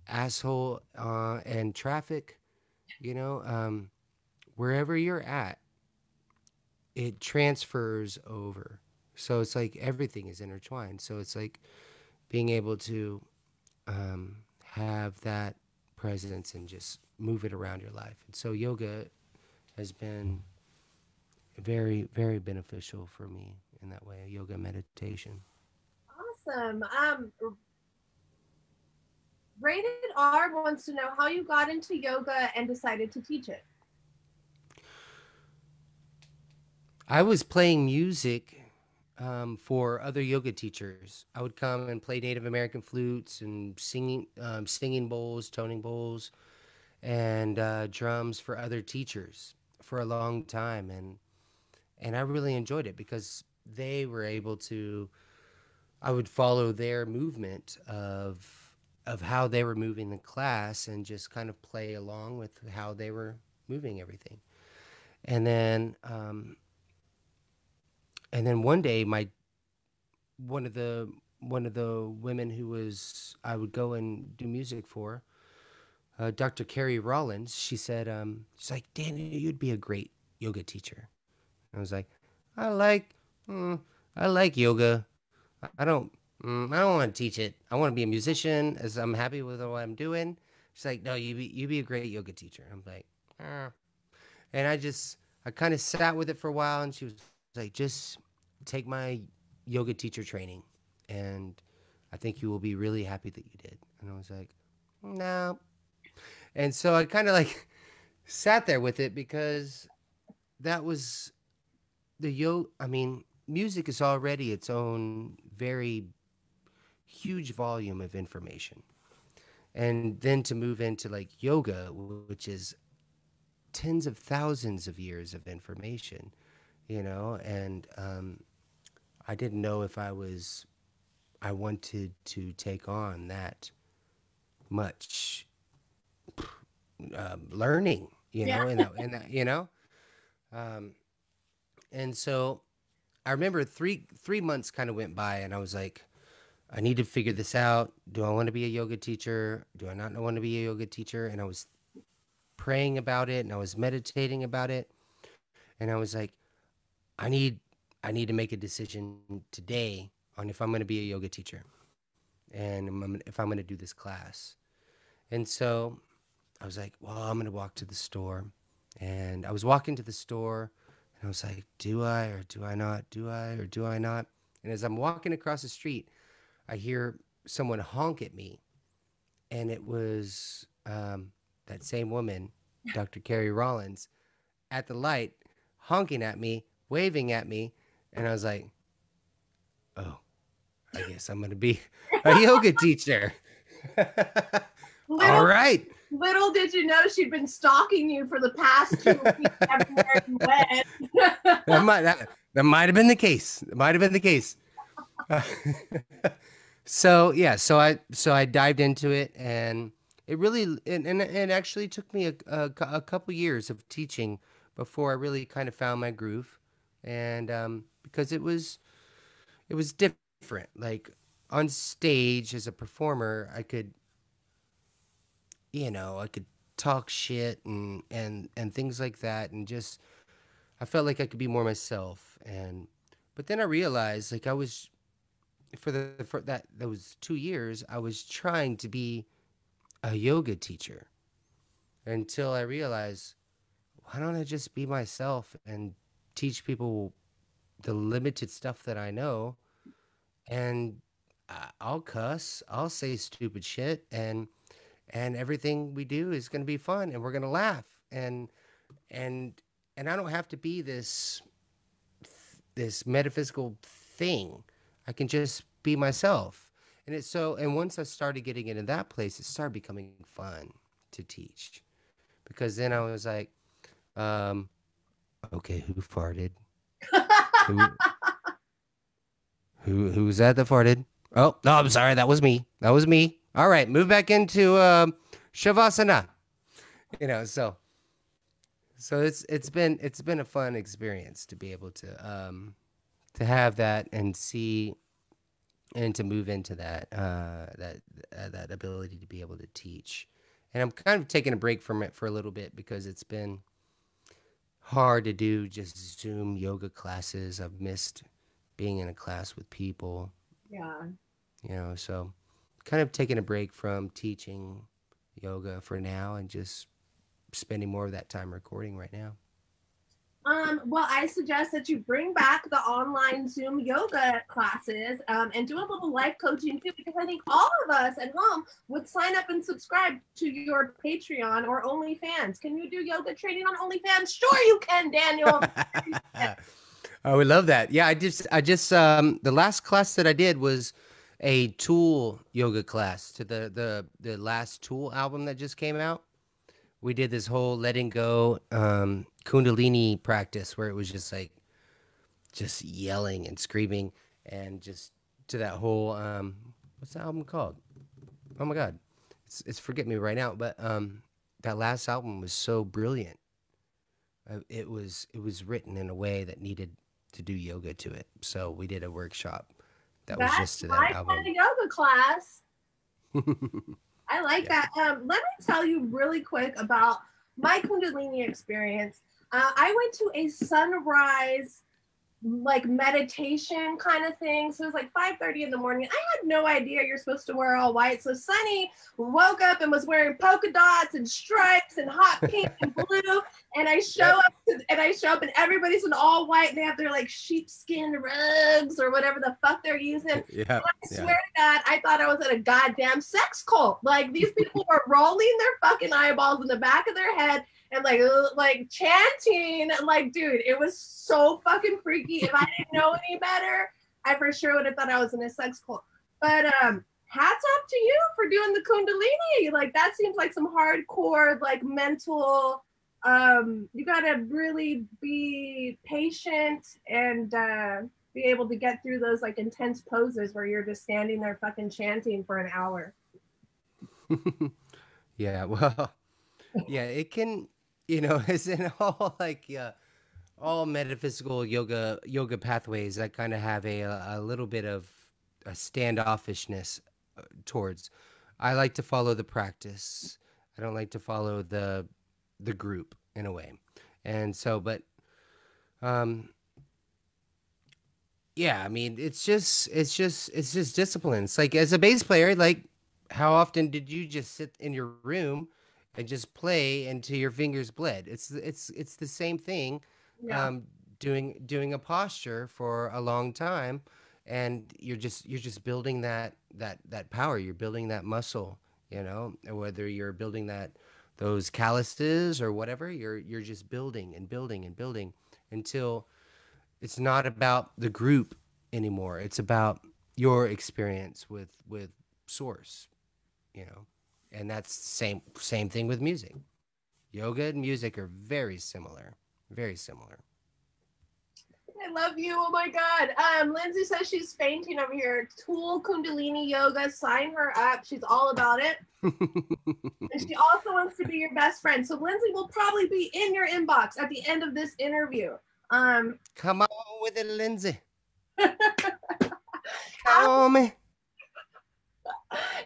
asshole and traffic, you know, wherever you're at, it transfers over. So it's like everything is intertwined. So it's like being able to have that presence and just move it around your life. And so yoga has been very, very beneficial for me in that way. Yoga meditation. Awesome. Rated R wants to know how you got into yoga and decided to teach it. I was playing music for other yoga teachers. I would come and play Native American flutes and singing bowls, toning bowls, and drums for other teachers for a long time, and I really enjoyed it because they were able to. I would follow their movement of how they were moving the class and just kind of play along with how they were moving everything. And then one day, my one of the one of the women who was I would go and do music for, Dr. Carrie Rollins, she said, she's like, Danny, you'd be a great yoga teacher. And I was like, I like, mm, I like yoga. I don't want to teach it. I want to be a musician as I'm happy with what I'm doing. She's like, no, you be a great yoga teacher. I'm like, ah. And I kind of sat with it for a while, and she was like, just take my yoga teacher training, and I think you will be really happy that you did. And I was like, no. And so I kind of like sat there with it because that was I mean, music is already its own very huge volume of information. And then to move into like yoga, which is tens of thousands of years of information, and I didn't know if I wanted to take on that much learning, Yeah. um, and so I remember three months kind of went by, and I was like, I need to figure this out. Do I want to be a yoga teacher? Do I not want to be a yoga teacher? And I was praying about it, and I was meditating about it, and I was like, I need I need to make a decision today on if I'm going to be a yoga teacher and if I'm going to do this class. And so I was like, well, I'm going to walk to the store. And I was walking to the store, and I was like, do I or do I not? Do I or do I not? And as I'm walking across the street, I hear someone honk at me, and it was that same woman, Dr. Carrie Rollins, at the light, honking at me, waving at me, and I was like, "Oh, I guess I'm gonna be a yoga teacher." All Little right. little did you know she'd been stalking you for the past 2 weeks everywhere you went. That might have been the case. It might have been the case. So yeah, so I dived into it, and it really and it actually took me a couple years of teaching before I really kind of found my groove, and because it was different. Like on stage as a performer, I could talk shit and things like that, and just I felt like I could be more myself, and but then I realized like I was for that those 2 years I was trying to be a yoga teacher until I realized, why don't I just be myself and teach people the limited stuff that I know, and I'll cuss, I'll say stupid shit, and everything we do is going to be fun, and we're going to laugh, and and I don't have to be this metaphysical thing. I can just be myself. And once I started getting into that place, it started becoming fun to teach, because then I was like, um, okay, who farted? Who who was that farted? Oh, no, I'm sorry, that was me. That was me. All right, move back into shavasana. So it's been a fun experience to be able to have that and see and to move into that that ability to be able to teach and I'm kind of taking a break from it for a little bit because it's been hard to do just Zoom yoga classes. I've missed being in a class with people, Yeah. so kind of taking a break from teaching yoga for now and just spending more of that time recording right now. Well, I suggest that you bring back the online Zoom yoga classes and do a little life coaching too, because I think all of us at home would sign up and subscribe to your Patreon or OnlyFans. Can you do yoga training on OnlyFans? Sure, you can, Daniel. I would love that. Yeah, the last class that I did was a Tool yoga class to the last Tool album that just came out. We did this whole letting go Kundalini practice where it was just like just yelling and screaming and just to that whole what's the album called? Oh my God, it's forget me right now. But that last album was so brilliant. It was written in a way that needed to do yoga to it. So we did a workshop that was just That's to my that kind album. of yoga class. I like Yeah. that. Let me tell you really quick about my Kundalini experience. I went to a sunrise like meditation kind of thing. So it was like 5:30 in the morning. I had no idea you're supposed to wear all white. So Sunny woke up and was wearing polka dots and stripes and hot pink and blue. And I show up and everybody's in all white and they have their like sheepskin rugs or whatever the fuck they're using. Yeah. I swear to God, I thought I was at a goddamn sex cult. Like these people were rolling their fucking eyeballs in the back of their head and like chanting. Like, dude, it was so fucking freaky. If I didn't know any better, I for sure would have thought I was in a sex cult. But hats off to you for doing the Kundalini. Like that seems like some hardcore, like mental. You gotta really be patient and be able to get through those like intense poses where you're just standing there fucking chanting for an hour. Yeah. Well, yeah, it can, it's in all like all metaphysical yoga pathways that kind of have a little bit of a standoffishness towards. I like to follow the practice. I don't like to follow the group in a way. And so, but um yeah, I mean, it's just discipline. It's like as a bass player, like how often did you just sit in your room and just play until your fingers bled? It's the same thing, Yeah. um, doing a posture for a long time, and you're just building that power. You're building that muscle. And whether you're building those calluses or whatever, you're just building and building and building until it's not about the group anymore. It's about your experience with source, you know. And that's same thing with music. Yoga and music are very similar. Very similar. I love you. Oh my God. Lindsay says she's fainting over here. Tool Kundalini Yoga. Sign her up. She's all about it. And she also wants to be your best friend. So Lindsay will probably be in your inbox at the end of this interview. Come on with it, Lindsay. Come on, man.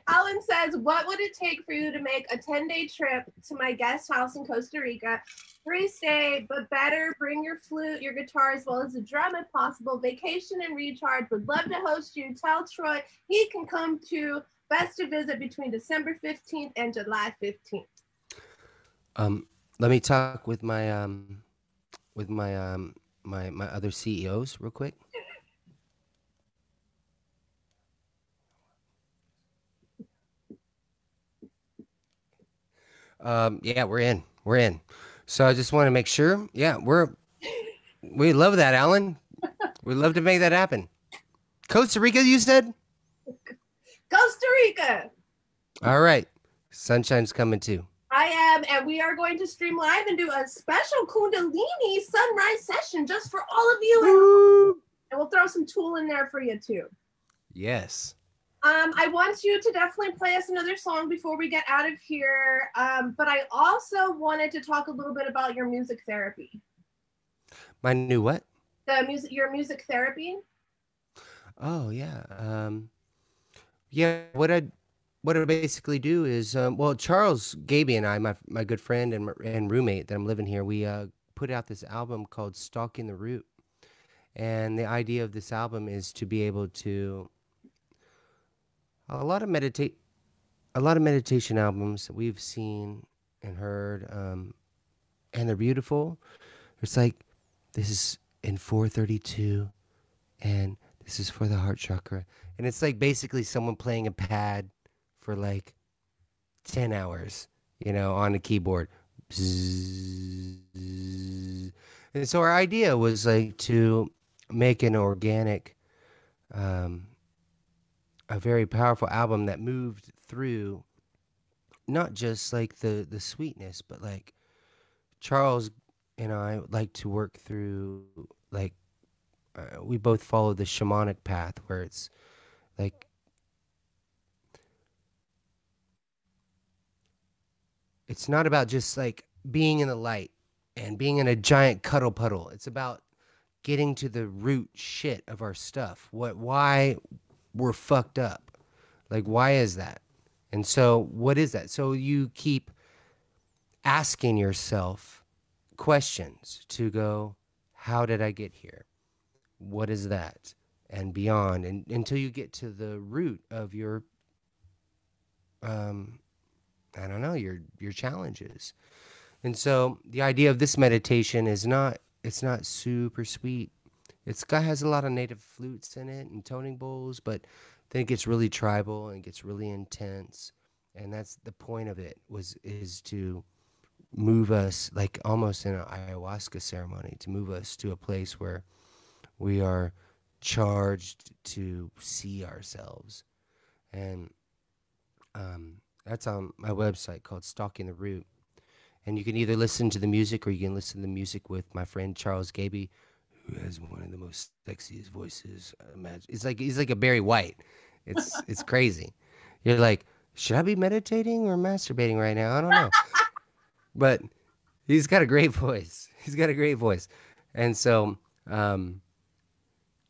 Alan says, what would it take for you to make a 10-day trip to my guest house in Costa Rica? Free stay, but better bring your flute, your guitar, as well as a drum if possible. Vacation and recharge. Would love to host you. Tell Troy he can come to. Best to visit between December 15th and July 15th. Let me talk with my other CEOs real quick. Yeah, we're in. We're in. So I just want to make sure. Yeah, we love that, Alan. We'd love to make that happen. Costa Rica, you said? Costa Rica. All right. Sunshine's coming too. I am, and we are going to stream live and do a special Kundalini sunrise session just for all of you. Woo! And we'll throw some Tool in there for you too. Yes. I want you to definitely play us another song before we get out of here. But I also wanted to talk a little bit about your music therapy. My new what? Your music therapy. Oh yeah. Yeah. What I what I basically do is, well, Charles Gaby and I, my good friend and roommate that I'm living here, we put out this album called "Stalking the Root," and the idea of this album is to be able to a lot of meditate a lot of meditation albums that we've seen and heard, and they're beautiful. It's like this is in 432, and this is for the heart chakra, and it's like basically someone playing a pad for like 10 hours, on the keyboard. Bzzz. And so our idea was like to make an organic, um, a very powerful album that moved through not just like the sweetness, but like Charles and I like to work through like we both follow the shamanic path where it's like it's not about just like being in the light and being in a giant cuddle puddle. It's about getting to the root shit of our stuff. Why we're fucked up. Like, why is that? And so, what is that? So, you keep asking yourself questions to go, how did I get here? What is that? And beyond, and until you get to the root of your, um, I don't know, your challenges. And so the idea of this meditation is not it's not super sweet. It's got has a lot of native flutes in it and toning bowls, but then it gets really tribal and it gets really intense. And that's the point of it was is to move us like almost in an ayahuasca ceremony, to move us to a place where we are charged to see ourselves. And that's on my website called Stalking the Root. And you can either listen to the music or you can listen to the music with my friend Charles Gaby, who has one of the most sexiest voices. Imagine it's like he's like a Barry White. It's crazy. You're like, should I be meditating or masturbating right now? I don't know, but he's got a great voice. He's got a great voice, and so,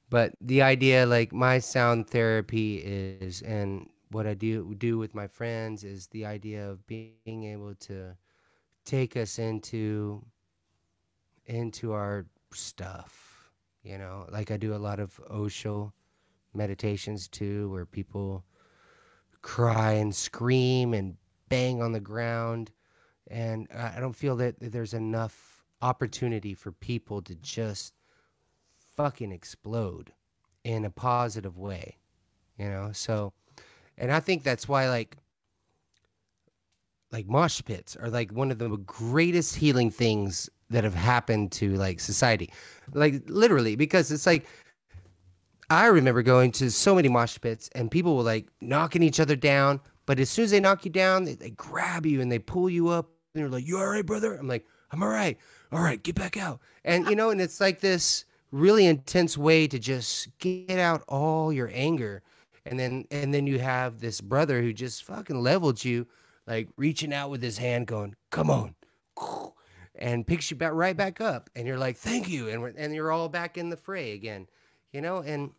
but the idea, like my sound therapy is, and what I do with my friends is the idea of being able to take us into our stuff. Like I do a lot of Osho meditations too, where people cry and scream and bang on the ground. And I don't feel that there's enough opportunity for people to just fucking explode in a positive way. So, and I think that's why like mosh pits are like one of the greatest healing things that have happened to like society, like literally, because it's like I remember going to so many mosh pits and people were like knocking each other down, but as soon as they knock you down, they grab you and they pull you up and they're like, you all right, brother? I'm like, I'm all right, get back out. And and it's like this really intense way to just get out all your anger. And then you have this brother who just fucking leveled you, like reaching out with his hand, going, "Come on," and picks you back right back up, and you're like, "Thank you," and you're all back in the fray again. And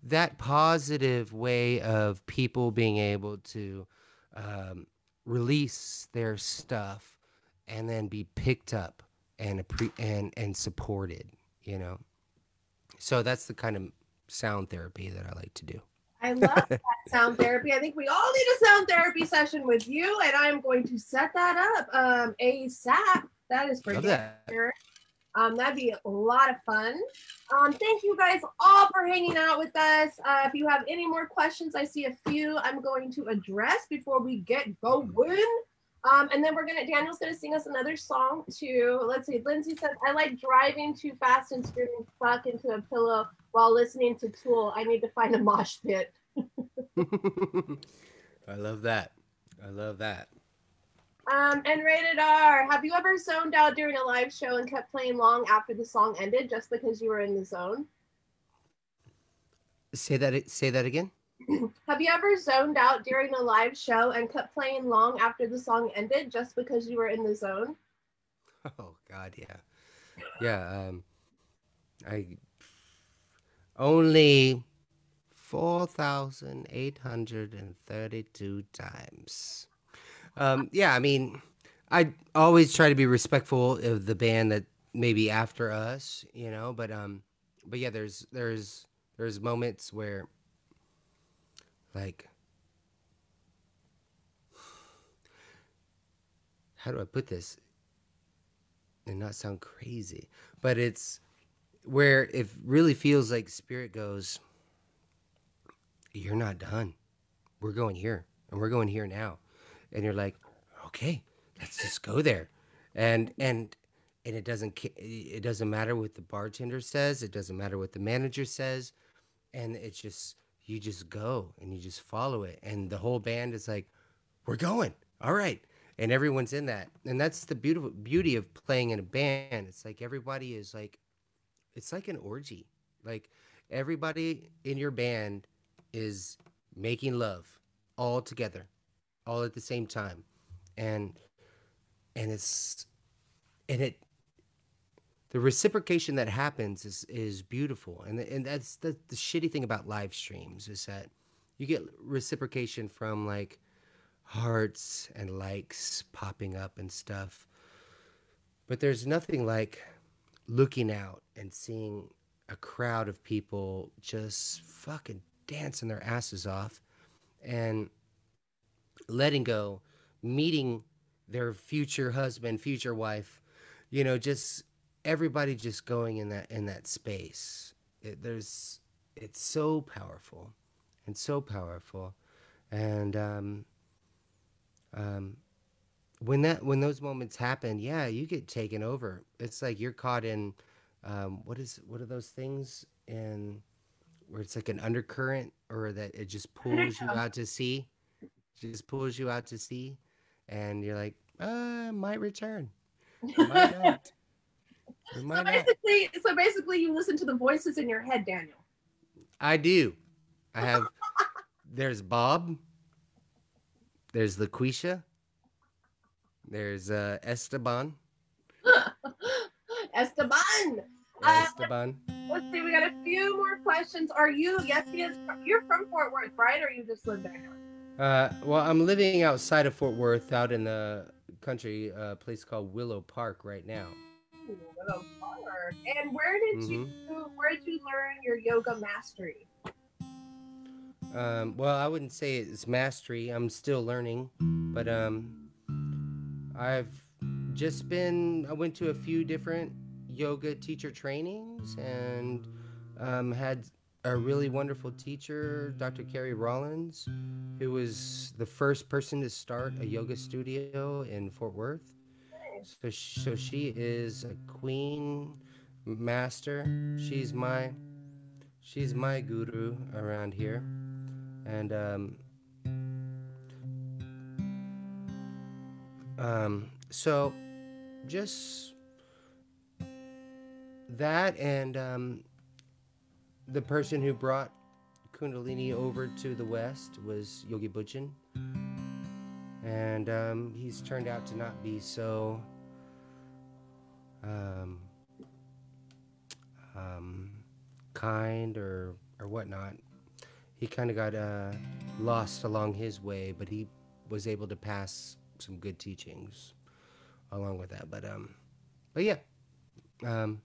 that positive way of people being able to um, release their stuff and then be picked up and supported, you know. So that's the kind of sound therapy that I like to do. I love that sound therapy. I think we all need a sound therapy session with you, and I'm going to set that up ASAP. That is for Love damn that. sure. That'd be a lot of fun. Thank you guys all for hanging out with us. If you have any more questions, I see a few I'm going to address before we get going. And then Daniel's gonna sing us another song too. Let's see. Lindsay says, I like driving too fast and screaming fuck into a pillow while listening to Tool. I need to find a mosh pit. I love that. I love that. And rated R. Have you ever zoned out during a live show and kept playing long after the song ended just because you were in the zone? Say that again. Have you ever zoned out during a live show and kept playing long after the song ended just because you were in the zone? Oh God, yeah, yeah. I only 4,832 times. Yeah, I mean, I always try to be respectful of the band that maybe after us, but yeah, there's moments where like how do I put this and not sound crazy, but it's where it really feels like spirit goes, you're not done. We're going here and we're going here now. And you're like, okay, let's just go there. And it doesn't matter what the bartender says, it doesn't matter what the manager says, and it's just you just go and you just follow it, and the whole band is like, we're going, all right, and everyone's in that, and that's the beautiful beauty of playing in a band. It's like everybody is like, it's like an orgy, like everybody in your band is making love all together, all at the same time, and and it's and it the reciprocation that happens is beautiful, and that's the shitty thing about live streams is that you get reciprocation from like hearts and likes popping up and stuff, but there's nothing like looking out and seeing a crowd of people just fucking dancing their asses off and letting go, meeting their future husband, future wife, just everybody just going in that space. There's it's so powerful, and so powerful, and um, when those moments happen, yeah, you get taken over. It's like you're caught in what are those things in where it's like an undercurrent, or that it just pulls you out to sea, just pulls you out to sea, and you're like, I might return, I might not, I So might not. basically, you listen to the voices in your head, Daniel. I do. I have. There's Bob. There's LaQuisha. There's Esteban. Esteban. Esteban. Let's see. We got a few more questions. Are you? Yes, he is. You're from Fort Worth, right? Or you just live there now? Well, I'm living outside of Fort Worth, out in the country, a place called Willow Park right now. Ooh, Willow Park. And Mm-hmm. where did you learn your yoga mastery? Well, I wouldn't say it's mastery. I'm still learning, but I've I went to a few different yoga teacher trainings, and had a really wonderful teacher, Dr. Carrie Rollins, who was the first person to start a yoga studio in Fort Worth. So she is a queen master. She's my guru around here, and so just that, and the person who brought Kundalini over to the West was Yogi Butchin, and he's turned out to not be so um, um, kind or whatnot. He kind of got lost along his way, but he was able to pass some good teachings along with that. But yeah. Um,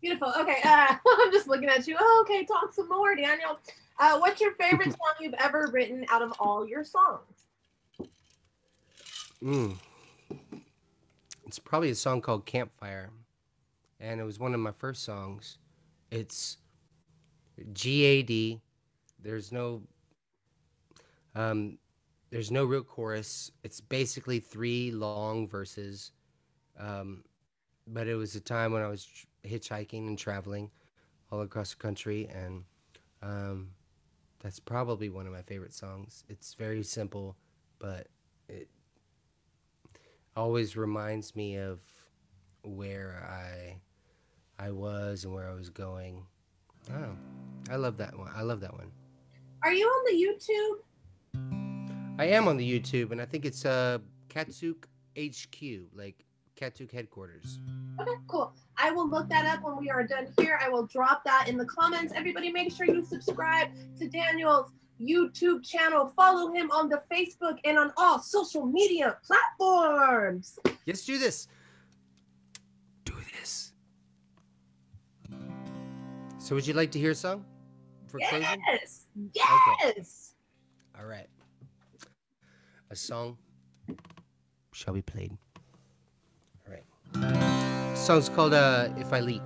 Beautiful. Okay. I'm just looking at you. Oh, okay. Talk some more, Daniel. What's your favorite song you've ever written out of all your songs? It's probably a song called Campfire, and it was one of my first songs. It's GAD. There's no um, there's no real chorus. It's basically three long verses. Um, but it was a time when I was hitchhiking and traveling all across the country, and um, that's probably one of my favorite songs. It's very simple, but it always reminds me of where I was and where I was going. Oh, I love that one. I love that one. Are you on the YouTube? I am on the YouTube, and I think it's Katsuk HQ, like Katsuk headquarters. Okay, cool. I will look that up when we are done here. I will drop that in the comments. Everybody make sure you subscribe to Daniel's YouTube channel. Follow him on the Facebook and on all social media platforms. Let's do this. Do this. So would you like to hear a song for closing? Yes. Yes. Okay. All right. A song shall be played. All right. The song's called If I Leap.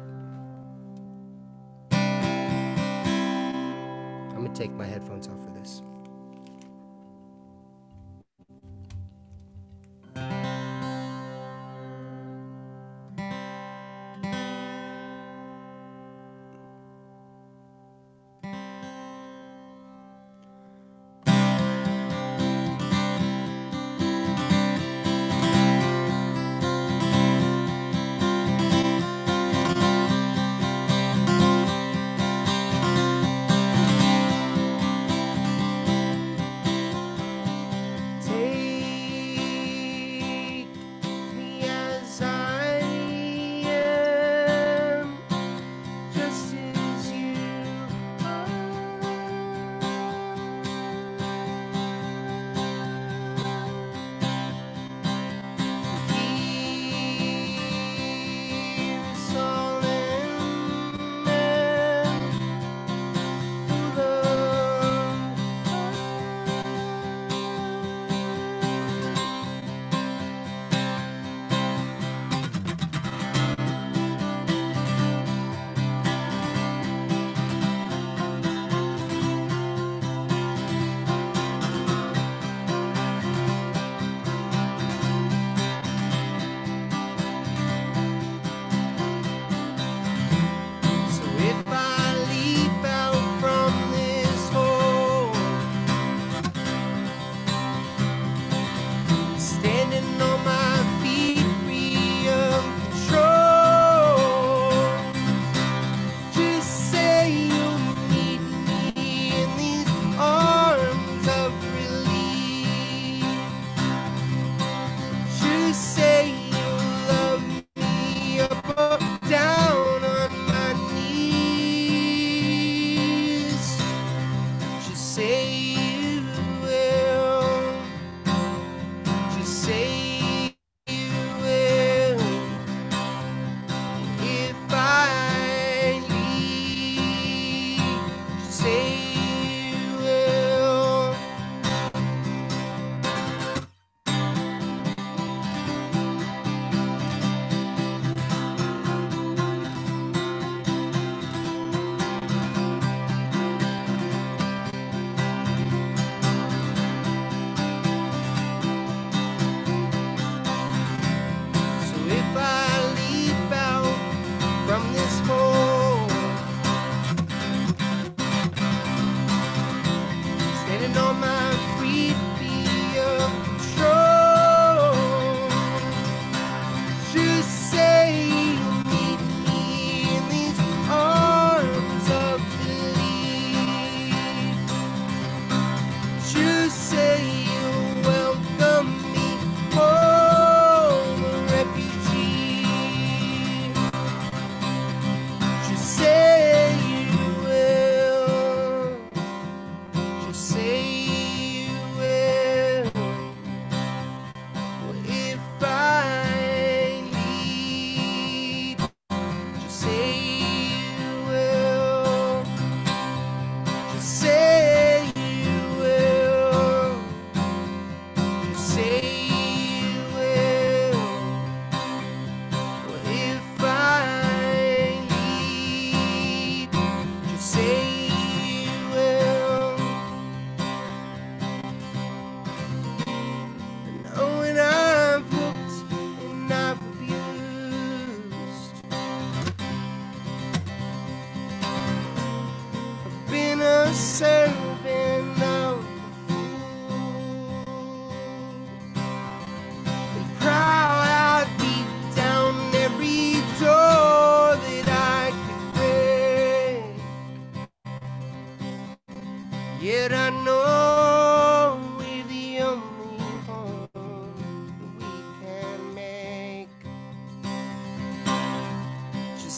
I'm going to take my headphones off for this.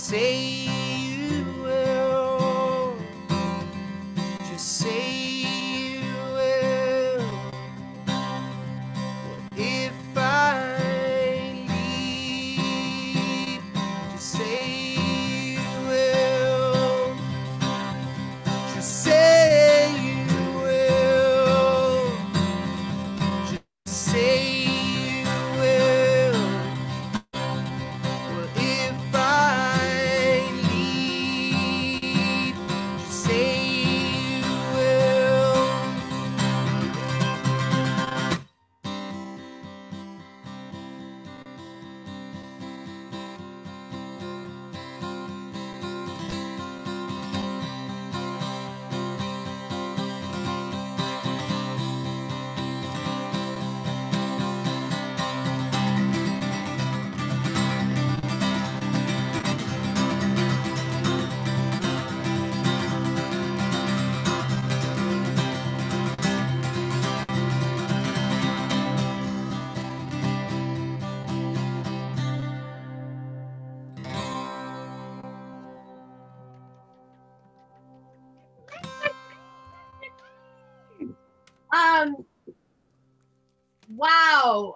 say you will. Just say you will. If I leave, just say you will. Just say you will. Just say you will. Well, if I leave, just say you will. Wow,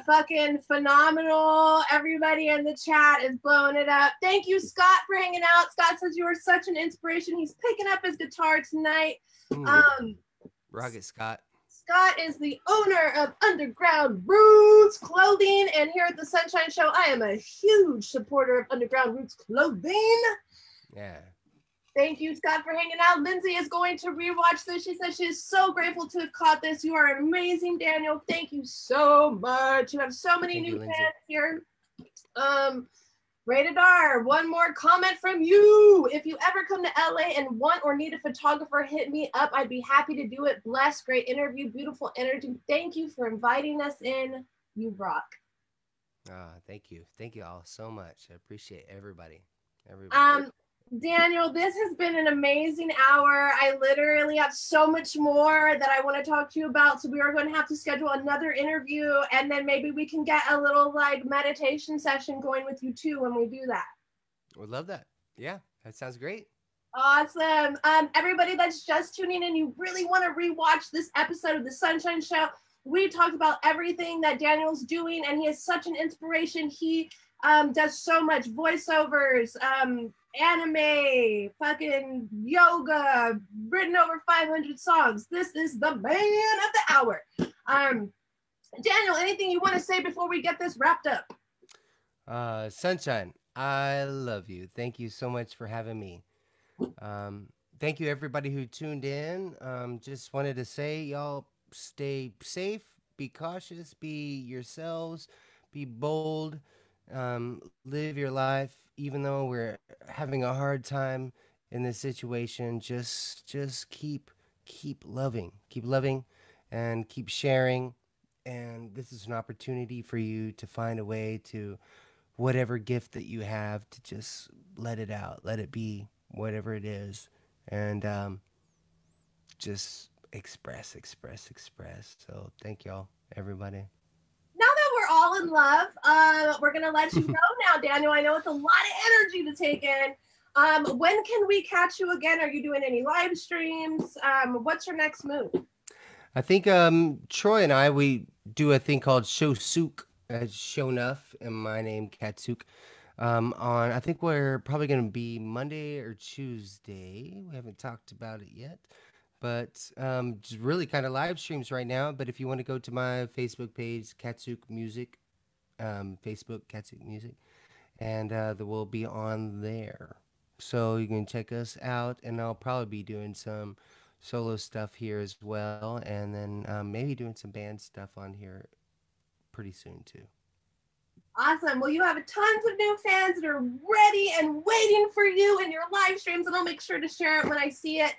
fucking phenomenal. Everybody in the chat is blowing it up. Thank you, Scott, for hanging out. Scott says you are such an inspiration. He's picking up his guitar tonight. Rocket Scott. Scott is the owner of Underground Roots Clothing, and here at the Sunshine Show, I am a huge supporter of Underground Roots Clothing. Yeah. Thank you, Scott, for hanging out. Lindsay is going to rewatch this. She says she is so grateful to have caught this. You are amazing, Daniel. Thank you so much. You have so many new fans here. Rated R, one more comment from you. If you ever come to LA and want or need a photographer, hit me up. I'd be happy to do it. Bless, great interview, beautiful energy. Thank you for inviting us in. You rock. Thank you. Thank you all so much. I appreciate everybody. Daniel, this has been an amazing hour. I literally have so much more that I want to talk to you about. So we are going to have to schedule another interview, and then maybe we can get a little like meditation session going with you too when we do that. Would love that. Yeah, that sounds great. Awesome. Everybody that's just tuning in, you really want to rewatch this episode of The Sunshine Show. We talked about everything that Daniel's doing, and he is such an inspiration. He does so much voiceovers, anime, fucking yoga, written over 500 songs. This is the man of the hour. Daniel, anything you want to say before we get this wrapped up? Sunshine, I love you. Thank you so much for having me. Thank you everybody who tuned in. Just wanted to say, y'all stay safe, be cautious, be yourselves, be bold, live your life. Even though we're having a hard time in this situation, just keep loving, and keep sharing. And this is an opportunity for you to find a way to, whatever gift that you have, to just let it out, let it be whatever it is, and just express. So thank y'all, everybody. Now that we're all in love, we're gonna let you go now, Daniel. I know it's a lot of energy to take in. When can we catch you again? Are you doing any live streams? What's your next move? I think Troy and I, we do a thing called Shosuk, show enough, and my name Katsuk. On, I think we're probably going to be Monday or Tuesday. We haven't talked about it yet, but just really kind of live streams right now. But if you want to go to my Facebook page, Katsuk Music, Facebook Katsuk Music, and we'll be on there. So you can check us out, and I'll probably be doing some solo stuff here as well, and then maybe doing some band stuff on here pretty soon too. Awesome. Well, you have tons of new fans that are ready and waiting for you in your live streams, and I'll make sure to share it when I see it.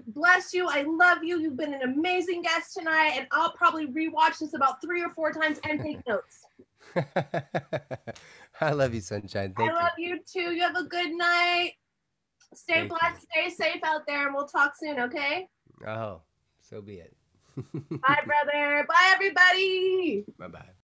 Bless you. I love you. You've been an amazing guest tonight, and I'll probably rewatch this about 3 or 4 times and take notes. I love you, Sunshine. Thank you. I love you too. You have a good night. Stay blessed, stay safe out there, and we'll talk soon, okay? Oh, so be it. Bye, brother. Bye, everybody. Bye-bye.